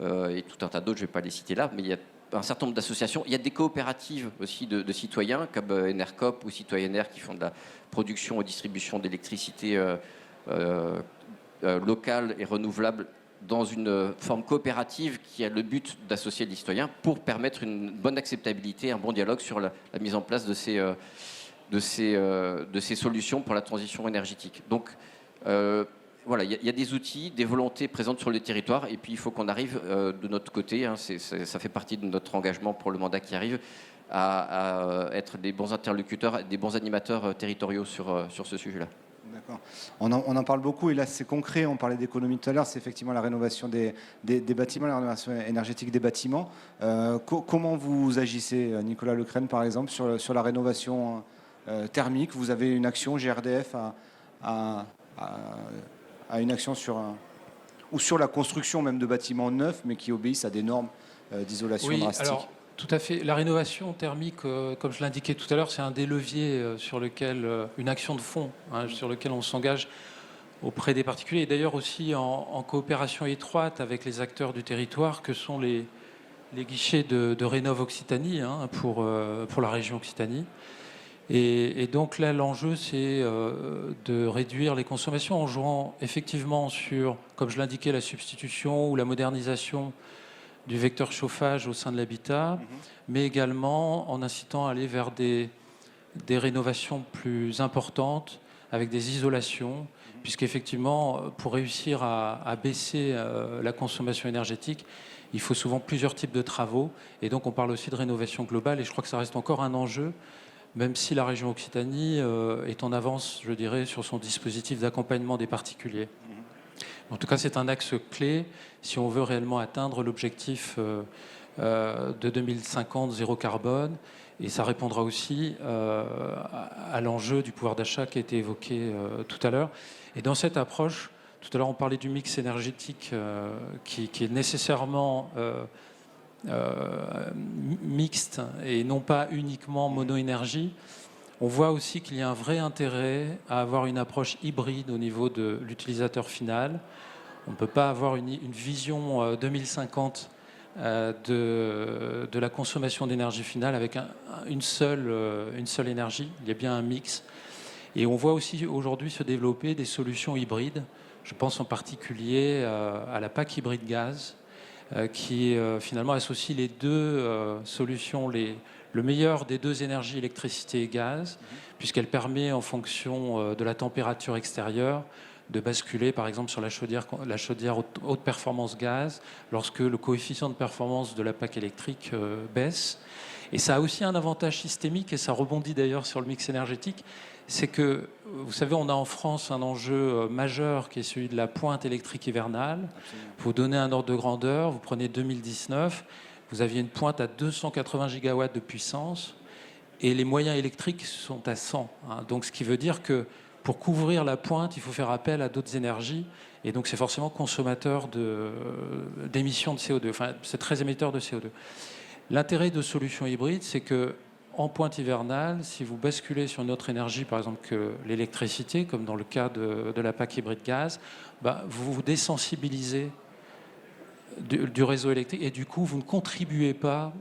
et tout un tas d'autres, je ne vais pas les citer là, mais il y a un certain nombre d'associations. Il y a des coopératives aussi de citoyens comme Enercop ou Citoyenner qui font de la production et distribution d'électricité locale et renouvelable dans une forme coopérative qui a le but d'associer les citoyens pour permettre une bonne acceptabilité, un bon dialogue sur la mise en place de ces solutions pour la transition énergétique. Donc, voilà, il y a des outils, des volontés présentes sur le territoire, et puis il faut qu'on arrive de notre côté, hein, ça fait partie de notre engagement pour le mandat qui arrive, à être des bons interlocuteurs, des bons animateurs territoriaux sur ce sujet-là. D'accord. On en parle beaucoup, et là c'est concret, on parlait d'économie tout à l'heure, c'est effectivement la rénovation des bâtiments, la rénovation énergétique des bâtiments. Comment vous agissez, Nicolas Lecrène par exemple, sur la rénovation thermique? Vous avez une action, GRDF à une action sur la construction même de bâtiments neufs, mais qui obéissent à des normes d'isolation drastiques. Alors, tout à fait. La rénovation thermique, comme je l'indiquais tout à l'heure, c'est un des leviers sur lequel, une action de fond, hein, sur lequel on s'engage auprès des particuliers, et d'ailleurs aussi en coopération étroite avec les acteurs du territoire, que sont les guichets de Rénov Occitanie, hein, pour la région Occitanie. Et donc là, l'enjeu, c'est de réduire les consommations en jouant effectivement sur, comme je l'indiquais, la substitution ou la modernisation du vecteur chauffage au sein de l'habitat, mais également en incitant à aller vers des rénovations plus importantes avec des isolations, puisqu'effectivement, pour réussir à baisser la consommation énergétique, il faut souvent plusieurs types de travaux. Et donc, on parle aussi de rénovation globale, et je crois que ça reste encore un enjeu, même si la région Occitanie est en avance, je dirais, sur son dispositif d'accompagnement des particuliers. En tout cas, c'est un axe clé si on veut réellement atteindre l'objectif de 2050 zéro carbone. Et ça répondra aussi à l'enjeu du pouvoir d'achat qui a été évoqué tout à l'heure. Et dans cette approche, tout à l'heure, on parlait du mix énergétique qui est nécessairement mixte et non pas uniquement mono-énergie. On voit aussi qu'il y a un vrai intérêt à avoir une approche hybride au niveau de l'utilisateur final. On ne peut pas avoir une vision 2050 de la consommation d'énergie finale avec une seule énergie. Il y a bien un mix. Et on voit aussi aujourd'hui se développer des solutions hybrides. Je pense en particulier à la PAC hybride gaz, qui finalement associe les deux solutions, le meilleur des deux énergies, électricité et gaz, puisqu'elle permet, en fonction de la température extérieure, de basculer par exemple sur la chaudière haute performance gaz lorsque le coefficient de performance de la PAC électrique baisse. Et ça a aussi un avantage systémique, et ça rebondit d'ailleurs sur le mix énergétique, c'est que, vous savez, on a en France un enjeu majeur qui est celui de la pointe électrique hivernale. Pour vous donner un ordre de grandeur, vous prenez 2019, vous aviez une pointe à 280 gigawatts de puissance et les moyens électriques sont à 100. Hein. Donc ce qui veut dire que pour couvrir la pointe, il faut faire appel à d'autres énergies et donc c'est forcément consommateur d'émissions de CO2. Enfin, c'est très émetteur de CO2. L'intérêt de solutions hybrides, c'est que en pointe hivernale, si vous basculez sur une autre énergie, par exemple que l'électricité, comme dans le cas de la PAC hybride gaz, vous vous désensibilisez du réseau électrique et du coup, vous ne contribuez pas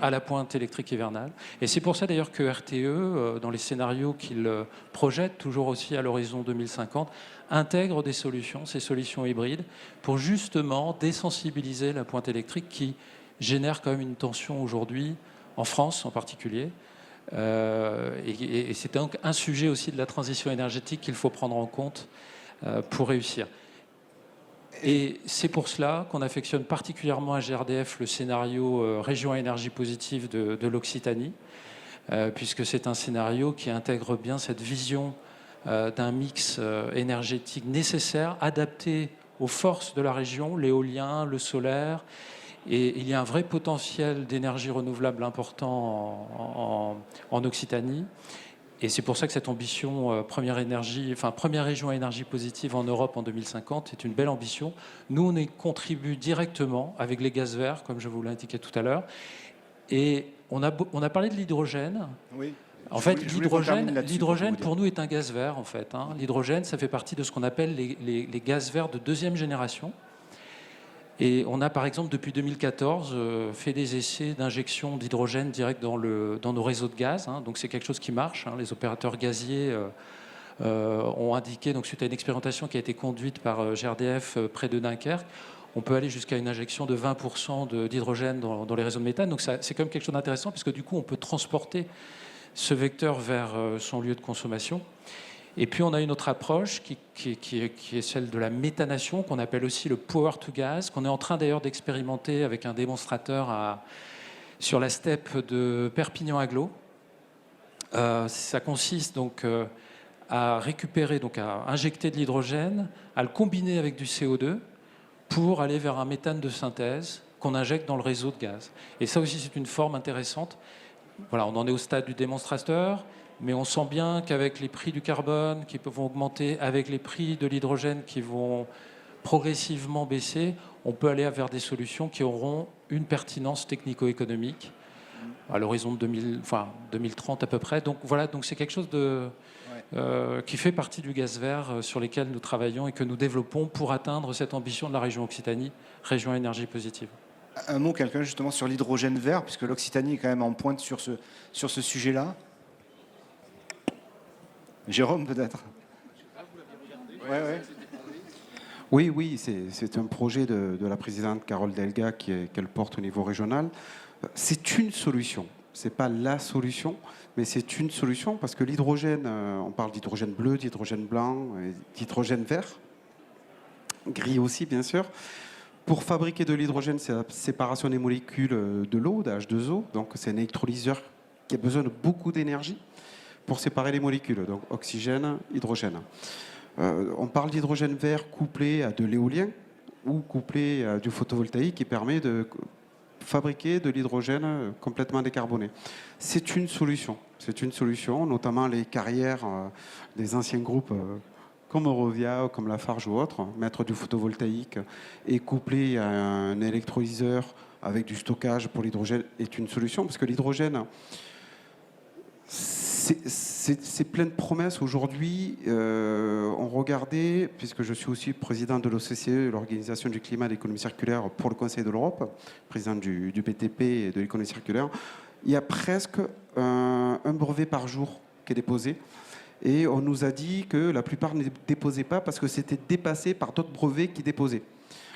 à la pointe électrique hivernale. Et c'est pour ça d'ailleurs que RTE, dans les scénarios qu'il projette, toujours aussi à l'horizon 2050, intègre des solutions, ces solutions hybrides, pour justement désensibiliser la pointe électrique qui génère quand même une tension aujourd'hui, en France en particulier. Et c'est donc un sujet aussi de la transition énergétique qu'il faut prendre en compte pour réussir. Et c'est pour cela qu'on affectionne particulièrement à GRDF le scénario région à énergie positive de l'Occitanie, puisque c'est un scénario qui intègre bien cette vision d'un mix énergétique nécessaire, adapté aux forces de la région, l'éolien, le solaire. Et il y a un vrai potentiel d'énergie renouvelable important en Occitanie. Et c'est pour ça que cette ambition première région à énergie positive en Europe en 2050 est une belle ambition. Nous, on y contribue directement avec les gaz verts, comme je vous l'indiquais tout à l'heure. Et on a parlé de l'hydrogène. Oui. En fait, l'hydrogène pour nous est un gaz vert. En fait, hein. L'hydrogène, ça fait partie de ce qu'on appelle les gaz verts de deuxième génération. Et on a, par exemple, depuis 2014, fait des essais d'injection d'hydrogène direct dans nos réseaux de gaz. Hein. Donc c'est quelque chose qui marche. Hein. Les opérateurs gaziers ont indiqué, donc suite à une expérimentation qui a été conduite par GRDF près de Dunkerque, on peut aller jusqu'à une injection de 20% d'hydrogène dans les réseaux de méthane. Donc c'est quand même quelque chose d'intéressant, puisque du coup, on peut transporter ce vecteur vers son lieu de consommation. Et puis, on a une autre approche qui est celle de la méthanation, qu'on appelle aussi le power to gas, qu'on est en train d'ailleurs d'expérimenter avec un démonstrateur sur la steppe de Perpignan-Aglo. Ça consiste donc à récupérer, donc à injecter de l'hydrogène, à le combiner avec du CO2 pour aller vers un méthane de synthèse qu'on injecte dans le réseau de gaz. Et ça aussi, c'est une forme intéressante. Voilà, on en est au stade du démonstrateur, mais on sent bien qu'avec les prix du carbone qui vont augmenter, avec les prix de l'hydrogène qui vont progressivement baisser, on peut aller vers des solutions qui auront une pertinence technico-économique à l'horizon de 2030 à peu près. Donc voilà, donc c'est quelque chose qui fait partie du gaz vert sur lesquels nous travaillons et que nous développons pour atteindre cette ambition de la région Occitanie, région à énergie positive. Un mot, quelqu'un, justement, sur l'hydrogène vert, puisque l'Occitanie est quand même en pointe sur ce sujet-là. Jérôme, peut-être. Oui, c'est un projet de la présidente Carole Delga qu'elle porte au niveau régional. C'est une solution. Ce n'est pas la solution, mais c'est une solution parce que l'hydrogène, on parle d'hydrogène bleu, d'hydrogène blanc, d'hydrogène vert, gris aussi, bien sûr. Pour fabriquer de l'hydrogène, c'est la séparation des molécules de l'eau, de H2O. Donc, c'est un électrolyseur qui a besoin de beaucoup d'énergie pour séparer les molécules, donc oxygène, hydrogène. On parle d'hydrogène vert couplé à de l'éolien ou couplé à du photovoltaïque qui permet de fabriquer de l'hydrogène complètement décarboné. C'est une solution, notamment les carrières des anciens groupes comme Eurovia, comme Lafarge ou autres, mettre du photovoltaïque et coupler à un électrolyseur avec du stockage pour l'hydrogène est une solution, parce que l'hydrogène, c'est plein de promesses. Aujourd'hui, on regardait, puisque je suis aussi président de l'OCCE, l'Organisation du climat et de l'économie circulaire pour le Conseil de l'Europe, président du BTP et de l'économie circulaire, il y a presque un brevet par jour qui est déposé. Et on nous a dit que la plupart ne déposaient pas parce que c'était dépassé par d'autres brevets qui déposaient.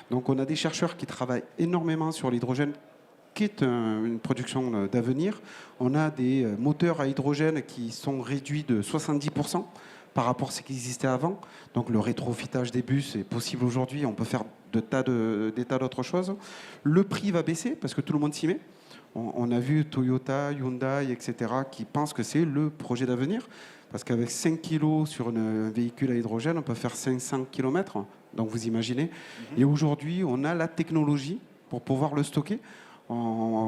Donc on a des chercheurs qui travaillent énormément sur l'hydrogène, qui est une production d'avenir. On a des moteurs à hydrogène qui sont réduits de 70% par rapport à ce qui existait avant. Donc le rétrofitage des bus est possible aujourd'hui. On peut faire des tas d'autres choses. Le prix va baisser parce que tout le monde s'y met. On a vu Toyota, Hyundai, etc. qui pensent que c'est le projet d'avenir. Parce qu'avec 5 kg sur un véhicule à hydrogène, on peut faire 500 km. Donc vous imaginez. Et aujourd'hui, on a la technologie pour pouvoir le stocker.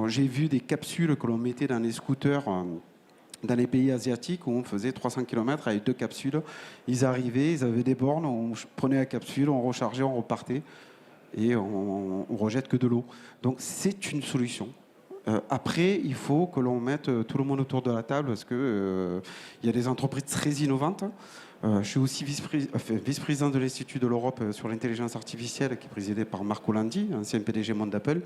J'ai vu des capsules que l'on mettait dans les scooters dans les pays asiatiques où on faisait 300 km avec 2 capsules. Ils arrivaient, ils avaient des bornes, on prenait la capsule, on rechargeait, on repartait et on rejette que de l'eau. Donc c'est une solution. Après, il faut que l'on mette tout le monde autour de la table parce qu'il y a des entreprises très innovantes. Je suis aussi vice-président de l'Institut de l'Europe sur l'intelligence artificielle qui est présidé par Marco Landi, ancien PDG monde d'Apple,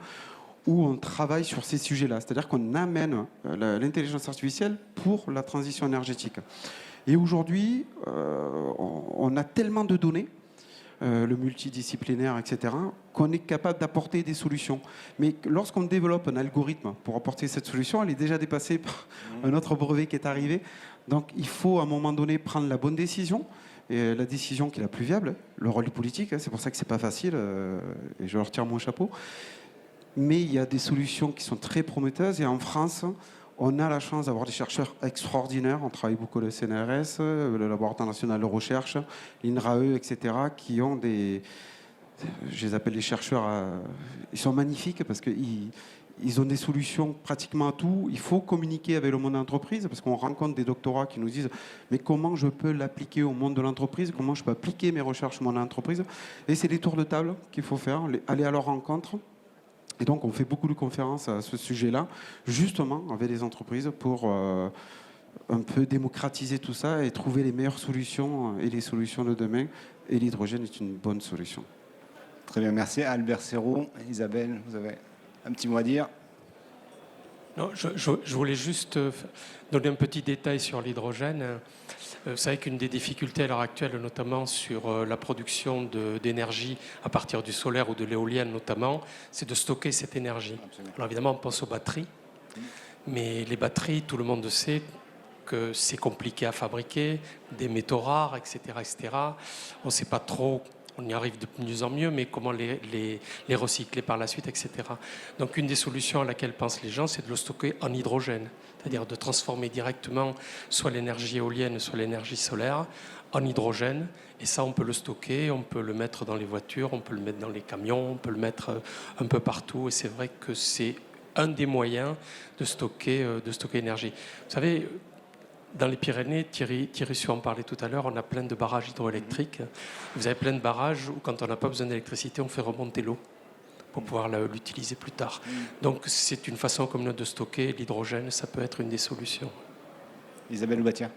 où on travaille sur ces sujets-là. C'est-à-dire qu'on amène l'intelligence artificielle pour la transition énergétique. Et aujourd'hui, on a tellement de données, le multidisciplinaire, etc., qu'on est capable d'apporter des solutions. Mais lorsqu'on développe un algorithme pour apporter cette solution, elle est déjà dépassée par un autre brevet qui est arrivé. Donc il faut à un moment donné prendre la bonne décision, et la décision qui est la plus viable, le rôle du politique, c'est pour ça que c'est pas facile, et je leur tire mon chapeau. Mais il y a des solutions qui sont très prometteuses, et en France, on a la chance d'avoir des chercheurs extraordinaires. On travaille beaucoup avec le CNRS, le Laboratoire national de recherche, l'INRAE, etc., qui ont des... Je les appelle les chercheurs... ils sont magnifiques parce qu'ils ont des solutions pratiquement à tout. Il faut communiquer avec le monde de l'entreprise parce qu'on rencontre des doctorats qui nous disent « Mais comment je peux l'appliquer au monde de l'entreprise ? Comment je peux appliquer mes recherches au monde de l'entreprise ?» Et c'est des tours de table qu'il faut faire, aller à leur rencontre. Et donc, on fait beaucoup de conférences à ce sujet-là, justement avec les entreprises pour un peu démocratiser tout ça et trouver les meilleures solutions et les solutions de demain. Et l'hydrogène est une bonne solution. Très bien, merci. Albert Serrault, Isabelle, vous avez un petit mot à dire ? Non, je voulais juste donner un petit détail sur l'hydrogène. Vous savez qu'une des difficultés à l'heure actuelle, notamment sur la production d'énergie à partir du solaire ou de l'éolienne notamment, c'est de stocker cette énergie. Absolument. Alors évidemment, on pense aux batteries, mais les batteries, tout le monde sait que c'est compliqué à fabriquer, des métaux rares, etc. etc. On ne sait pas trop, on y arrive de mieux en mieux, mais comment les recycler par la suite, etc. Donc une des solutions à laquelle pensent les gens, c'est de le stocker en hydrogène, c'est-à-dire de transformer directement soit l'énergie éolienne, soit l'énergie solaire en hydrogène. Et ça, on peut le stocker, on peut le mettre dans les voitures, on peut le mettre dans les camions, on peut le mettre un peu partout. Et c'est vrai que c'est un des moyens de stocker l'énergie. Vous savez, dans les Pyrénées, Thierry Suet en parlait tout à l'heure, on a plein de barrages hydroélectriques. Vous avez plein de barrages où, quand on n'a pas besoin d'électricité, on fait remonter l'eau pour pouvoir l'utiliser plus tard. Donc c'est une façon comme de stocker l'hydrogène, ça peut être une des solutions. Isabelle Loubatière.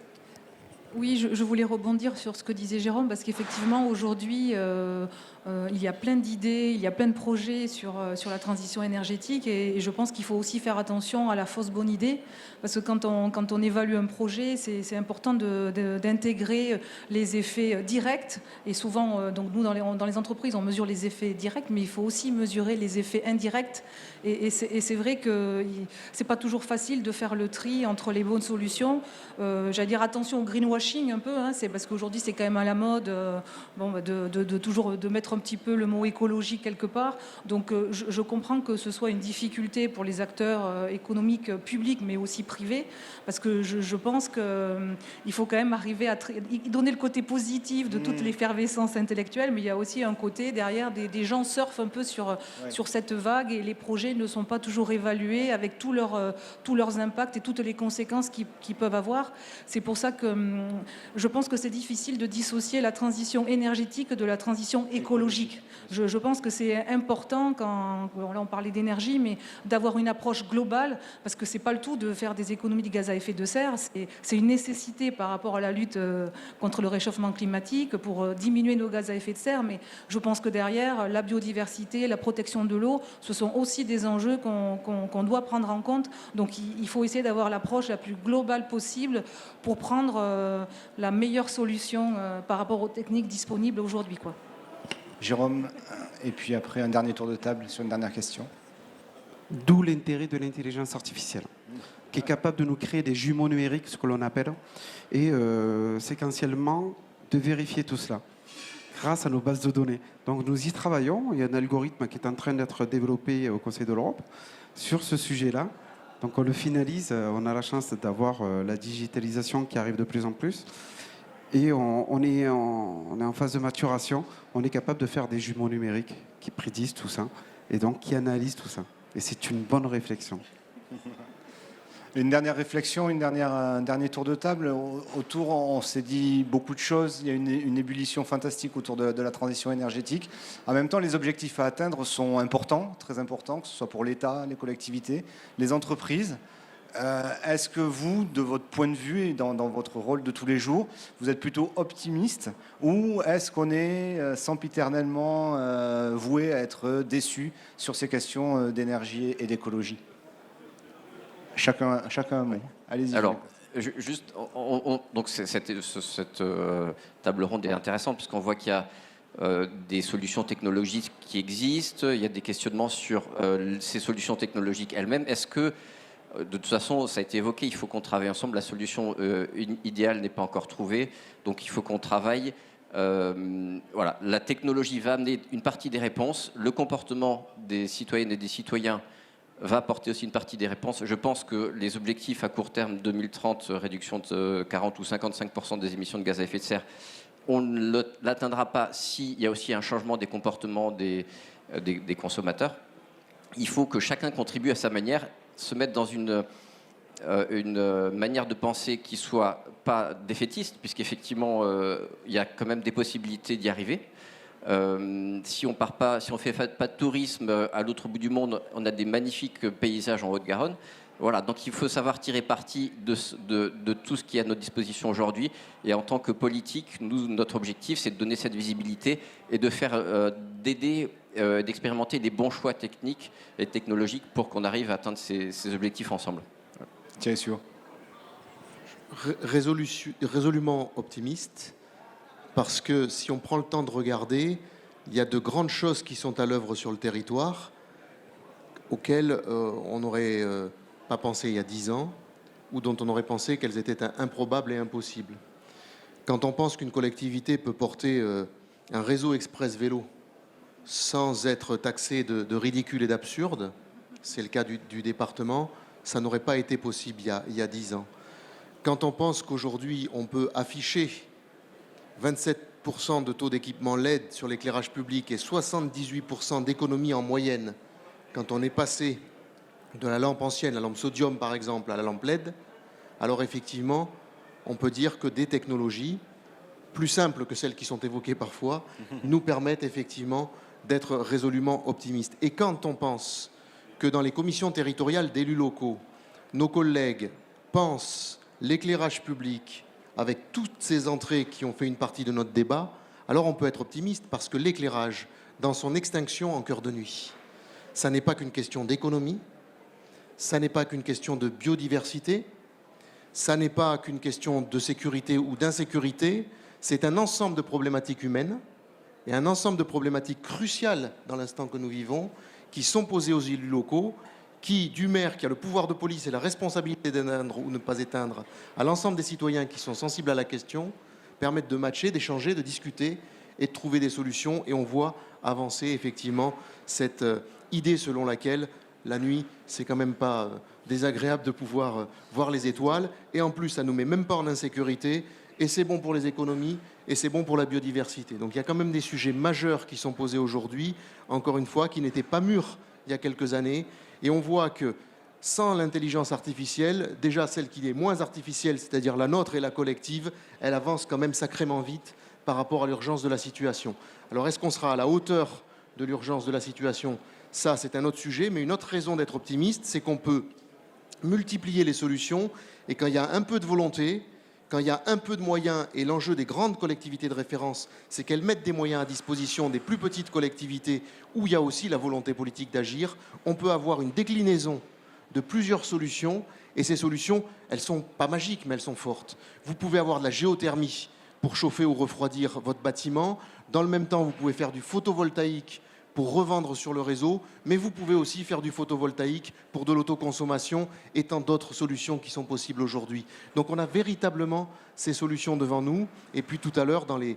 Oui, je voulais rebondir sur ce que disait Jérôme, parce qu'effectivement, aujourd'hui, il y a plein d'idées, il y a plein de projets sur la transition énergétique, et je pense qu'il faut aussi faire attention à la fausse bonne idée, parce que quand on évalue un projet, c'est important d'intégrer les effets directs, et souvent, donc nous, dans les entreprises, on mesure les effets directs, mais il faut aussi mesurer les effets indirects, et c'est vrai que c'est pas toujours facile de faire le tri entre les bonnes solutions. J'allais dire attention au greenwashing un peu, hein, c'est parce qu'aujourd'hui c'est quand même à la mode de toujours de mettre un petit peu le mot écologie quelque part. Donc je comprends que ce soit une difficulté pour les acteurs économiques publics, mais aussi privés, parce que je pense qu'il faut quand même arriver à donner le côté positif de toute l'effervescence intellectuelle, mais il y a aussi un côté derrière, des gens surfent un peu sur cette vague, et les projets ne sont pas toujours évalués avec tous leurs impacts et toutes les conséquences qu'ils peuvent avoir. C'est pour ça que je pense que c'est difficile de dissocier la transition énergétique de la transition écologique. Je pense que c'est important, là on parlait d'énergie, mais d'avoir une approche globale, parce que c'est pas le tout de faire des économies de gaz à effet de serre, c'est une nécessité par rapport à la lutte contre le réchauffement climatique, pour diminuer nos gaz à effet de serre, mais je pense que derrière, la biodiversité, la protection de l'eau, ce sont aussi des enjeux qu'on doit prendre en compte. Donc il faut essayer d'avoir l'approche la plus globale possible pour prendre la meilleure solution par rapport aux techniques disponibles aujourd'hui, quoi. Jérôme, et puis après un dernier tour de table sur une dernière question. D'où l'intérêt de l'intelligence artificielle, qui est capable de nous créer des jumeaux numériques, ce que l'on appelle, et séquentiellement de vérifier tout cela grâce à nos bases de données. Donc nous y travaillons, il y a un algorithme qui est en train d'être développé au Conseil de l'Europe sur ce sujet-là. Donc on le finalise, on a la chance d'avoir la digitalisation qui arrive de plus en plus. Et on est en phase de maturation, on est capable de faire des jumeaux numériques qui prédisent tout ça, et donc qui analysent tout ça. Et c'est une bonne réflexion. Une dernière réflexion, un dernier tour de table. Autour, on s'est dit beaucoup de choses. Il y a une ébullition fantastique autour de la transition énergétique. En même temps, les objectifs à atteindre sont importants, très importants, que ce soit pour l'État, les collectivités, les entreprises. Est-ce que vous, de votre point de vue et dans votre rôle de tous les jours, vous êtes plutôt optimiste, ou est-ce qu'on est sempiternellement voué à être déçu sur ces questions d'énergie et d'écologie ? Chacun un mot. Allez-y. Alors, juste, donc cette table ronde est intéressante, puisqu'on voit qu'il y a des solutions technologiques qui existent, il y a des questionnements sur ces solutions technologiques elles-mêmes. Est-ce que, de toute façon, ça a été évoqué, il faut qu'on travaille ensemble. La solution idéale n'est pas encore trouvée, donc il faut qu'on travaille. Voilà, la technologie va amener une partie des réponses. Le comportement des citoyennes et des citoyens va apporter aussi une partie des réponses. Je pense que les objectifs à court terme 2030, réduction de 40 ou 55% des émissions de gaz à effet de serre, on ne l'atteindra pas s'il y a aussi un changement des comportements des consommateurs. Il faut que chacun contribue à sa manière, se mettre dans une manière de penser qui soit pas défaitiste, puisqu'effectivement, il y a quand même des possibilités d'y arriver. Si on fait pas de tourisme à l'autre bout du monde, on a des magnifiques paysages en Haute-Garonne. Voilà, donc il faut savoir tirer parti de tout ce qui est à notre disposition aujourd'hui. Et en tant que politique, notre objectif, c'est de donner cette visibilité et de faire d'aider d'expérimenter des bons choix techniques et technologiques pour qu'on arrive à atteindre ces objectifs ensemble. Tiens, sûr. Résolument optimiste, parce que si on prend le temps de regarder, il y a de grandes choses qui sont à l'œuvre sur le territoire auxquelles on n'aurait pas pensé il y a 10 ans, ou dont on aurait pensé qu'elles étaient improbables et impossibles. Quand on pense qu'une collectivité peut porter un réseau express vélo sans être taxé de ridicule et d'absurde, c'est le cas du département, ça n'aurait pas été possible il y a 10 ans. Quand on pense qu'aujourd'hui, on peut afficher 27% de taux d'équipement LED sur l'éclairage public et 78% d'économie en moyenne, quand on est passé de la lampe ancienne, la lampe sodium par exemple, à la lampe LED, alors effectivement, on peut dire que des technologies plus simples que celles qui sont évoquées parfois nous permettent effectivement d'être résolument optimistes. Et quand on pense que dans les commissions territoriales d'élus locaux, nos collègues pensent l'éclairage public avec toutes ces entrées qui ont fait une partie de notre débat, alors on peut être optimiste parce que l'éclairage, dans son extinction en cœur de nuit, ça n'est pas qu'une question d'économie, ça n'est pas qu'une question de biodiversité, ça n'est pas qu'une question de sécurité ou d'insécurité, c'est un ensemble de problématiques humaines et un ensemble de problématiques cruciales dans l'instant que nous vivons qui sont posées aux élus locaux, qui, du maire qui a le pouvoir de police et la responsabilité d'éteindre ou ne pas éteindre, à l'ensemble des citoyens qui sont sensibles à la question, permettent de matcher, d'échanger, de discuter et de trouver des solutions. Et on voit avancer effectivement cette idée selon laquelle la nuit, c'est quand même pas désagréable de pouvoir voir les étoiles. Et en plus, ça ne nous met même pas en insécurité. Et c'est bon pour les économies et c'est bon pour la biodiversité. Donc il y a quand même des sujets majeurs qui sont posés aujourd'hui, encore une fois, qui n'étaient pas mûrs il y a quelques années. Et on voit que sans l'intelligence artificielle, déjà celle qui est moins artificielle, c'est-à-dire la nôtre et la collective, elle avance quand même sacrément vite par rapport à l'urgence de la situation. Alors est-ce qu'on sera à la hauteur de l'urgence de la situation ? Ça, c'est un autre sujet, mais une autre raison d'être optimiste, c'est qu'on peut multiplier les solutions et quand il y a un peu de volonté, quand il y a un peu de moyens, et l'enjeu des grandes collectivités de référence, c'est qu'elles mettent des moyens à disposition des plus petites collectivités où il y a aussi la volonté politique d'agir, on peut avoir une déclinaison de plusieurs solutions, et ces solutions, elles ne sont pas magiques, mais elles sont fortes. Vous pouvez avoir de la géothermie pour chauffer ou refroidir votre bâtiment, dans le même temps, vous pouvez faire du photovoltaïque pour revendre sur le réseau, mais vous pouvez aussi faire du photovoltaïque pour de l'autoconsommation et tant d'autres solutions qui sont possibles aujourd'hui. Donc on a véritablement ces solutions devant nous. Et puis tout à l'heure, dans les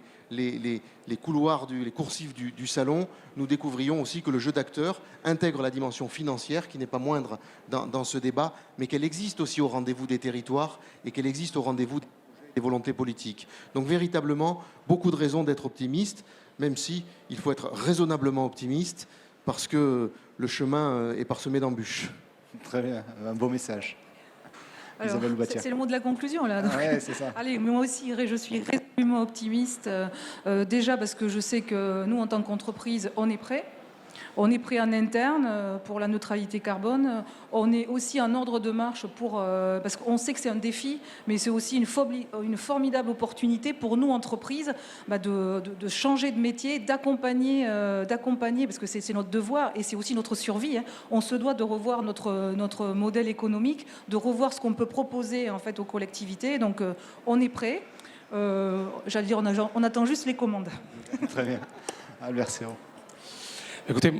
couloirs, les coursives du salon, nous découvrions aussi que le jeu d'acteurs intègre la dimension financière, qui n'est pas moindre dans ce débat, mais qu'elle existe aussi au rendez-vous des territoires et qu'elle existe au rendez-vous des volontés politiques. Donc véritablement, beaucoup de raisons d'être optimiste, même si il faut être raisonnablement optimiste, parce que le chemin est parsemé d'embûches. Très bien, un beau message. Alors, c'est le mot de la conclusion, là. Donc, ouais, c'est ça. Allez, moi aussi, je suis résolument optimiste. Déjà parce que je sais que nous, en tant qu'entreprise, on est prêts. On est prêt en interne pour la neutralité carbone. On est aussi en ordre de marche parce qu'on sait que c'est un défi, mais c'est aussi une formidable opportunité pour nous, entreprises, de changer de métier, d'accompagner, parce que c'est notre devoir et c'est aussi notre survie. On se doit de revoir notre modèle économique, de revoir ce qu'on peut proposer en fait aux collectivités. Donc on est prêt. J'allais dire, on attend juste les commandes. Très bien. Albert Serrault. Écoutez,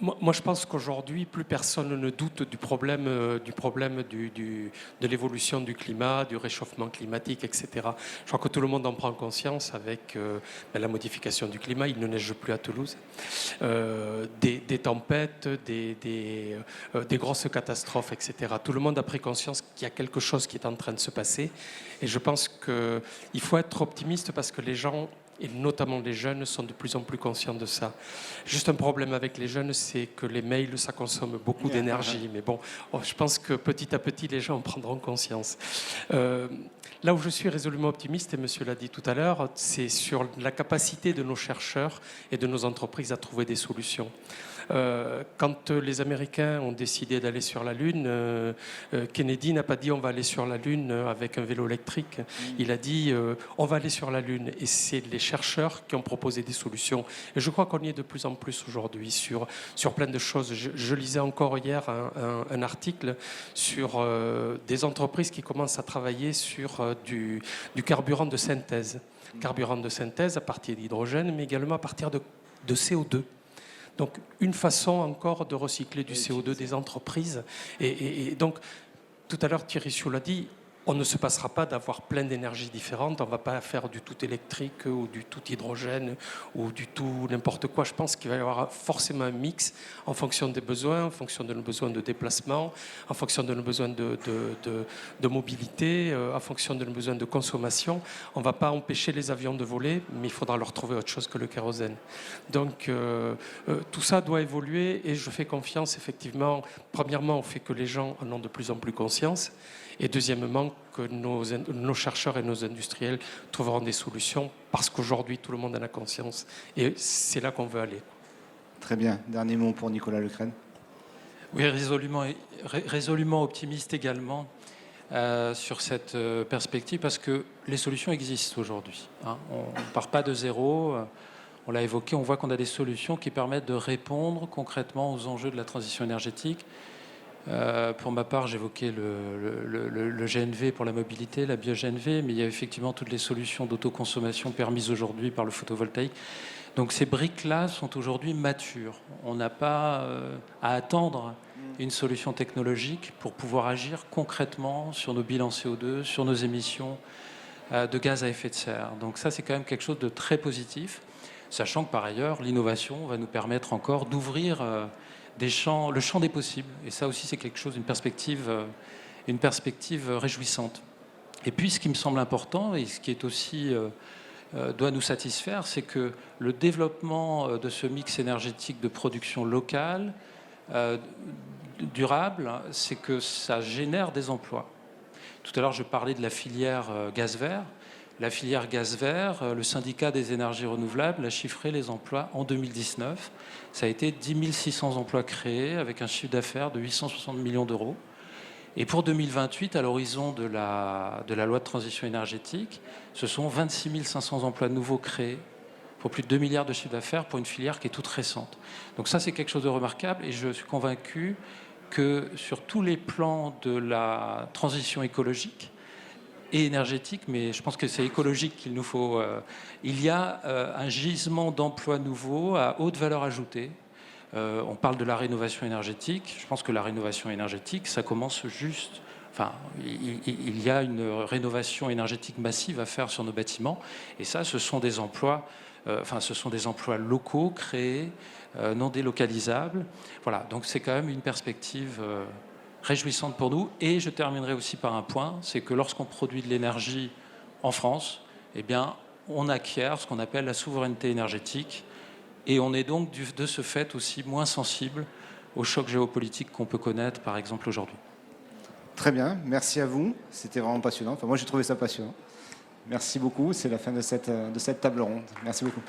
moi je pense qu'aujourd'hui, plus personne ne doute du problème de l'évolution du climat, du réchauffement climatique, etc. Je crois que tout le monde en prend conscience avec la modification du climat. Il ne neige plus à Toulouse. Des tempêtes, des grosses catastrophes, etc. Tout le monde a pris conscience qu'il y a quelque chose qui est en train de se passer. Et je pense qu'il faut être optimiste parce que les gens, et notamment les jeunes, sont de plus en plus conscients de ça. Juste un problème avec les jeunes, c'est que les mails, ça consomme beaucoup d'énergie. Mais bon, je pense que petit à petit, les gens en prendront conscience. Là où je suis résolument optimiste, et monsieur l'a dit tout à l'heure, c'est sur la capacité de nos chercheurs et de nos entreprises à trouver des solutions. Quand les Américains ont décidé d'aller sur la Lune, Kennedy n'a pas dit on va aller sur la Lune avec un vélo électrique. Il a dit on va aller sur la Lune. Et c'est les chercheurs qui ont proposé des solutions. Et je crois qu'on y est de plus en plus aujourd'hui sur plein de choses. Je lisais encore hier un article sur des entreprises qui commencent à travailler sur du carburant de synthèse. Carburant de synthèse à partir d'hydrogène, mais également à partir de CO2. Donc, une façon encore de recycler du CO2 des entreprises. Et donc, tout à l'heure, Thierry Siou l'a dit, on ne se passera pas d'avoir plein d'énergies différentes. On ne va pas faire du tout électrique ou du tout hydrogène ou du tout n'importe quoi. Je pense qu'il va y avoir forcément un mix en fonction des besoins, en fonction de nos besoins de déplacement, en fonction de nos besoins de mobilité, en fonction de nos besoins de consommation. On ne va pas empêcher les avions de voler, mais il faudra leur trouver autre chose que le kérosène. Donc tout ça doit évoluer et je fais confiance effectivement, premièrement au fait que les gens en ont de plus en plus conscience. Et deuxièmement, que nos chercheurs et nos industriels trouveront des solutions parce qu'aujourd'hui, tout le monde en a conscience. Et c'est là qu'on veut aller. Très bien. Dernier mot pour Nicolas Lecresne. Oui, résolument optimiste également sur cette perspective parce que les solutions existent aujourd'hui. Hein. On ne part pas de zéro. On l'a évoqué, on voit qu'on a des solutions qui permettent de répondre concrètement aux enjeux de la transition énergétique. Pour ma part, j'évoquais le GNV pour la mobilité, la bio-GNV, mais il y a effectivement toutes les solutions d'autoconsommation permises aujourd'hui par le photovoltaïque. Donc ces briques-là sont aujourd'hui matures. On n'a pas à attendre une solution technologique pour pouvoir agir concrètement sur nos bilans CO2, sur nos émissions de gaz à effet de serre. Donc ça, c'est quand même quelque chose de très positif, sachant que par ailleurs, l'innovation va nous permettre encore d'ouvrir le champ des possibles. Et ça aussi, c'est quelque chose, une perspective réjouissante. Et puis, ce qui me semble important, et ce qui est aussi doit nous satisfaire, c'est que le développement de ce mix énergétique de production locale, durable, c'est que ça génère des emplois. Tout à l'heure, je parlais de la filière gaz vert. La filière gaz vert, le syndicat des énergies renouvelables a chiffré les emplois en 2019. Ça a été 10 600 emplois créés avec un chiffre d'affaires de 860 millions d'euros. Et pour 2028, à l'horizon de la loi de transition énergétique, ce sont 26 500 emplois nouveaux créés pour plus de 2 milliards de chiffre d'affaires pour une filière qui est toute récente. Donc ça, c'est quelque chose de remarquable et je suis convaincu que sur tous les plans de la transition écologique, et énergétique, mais je pense que c'est écologique qu'il nous faut. Il y a un gisement d'emplois nouveaux à haute valeur ajoutée. On parle de la rénovation énergétique. Je pense que la rénovation énergétique, ça commence juste. Enfin, il y a une rénovation énergétique massive à faire sur nos bâtiments. Et ça, ce sont des emplois. Ce sont des emplois locaux créés, non délocalisables. Voilà. Donc c'est quand même une perspective réjouissante pour nous. Et je terminerai aussi par un point, c'est que lorsqu'on produit de l'énergie en France, eh bien, on acquiert ce qu'on appelle la souveraineté énergétique et on est donc de ce fait aussi moins sensible aux chocs géopolitiques qu'on peut connaître, par exemple, aujourd'hui. Très bien, merci à vous. C'était vraiment passionnant. Enfin, moi, j'ai trouvé ça passionnant. Merci beaucoup. C'est la fin de cette table ronde. Merci beaucoup.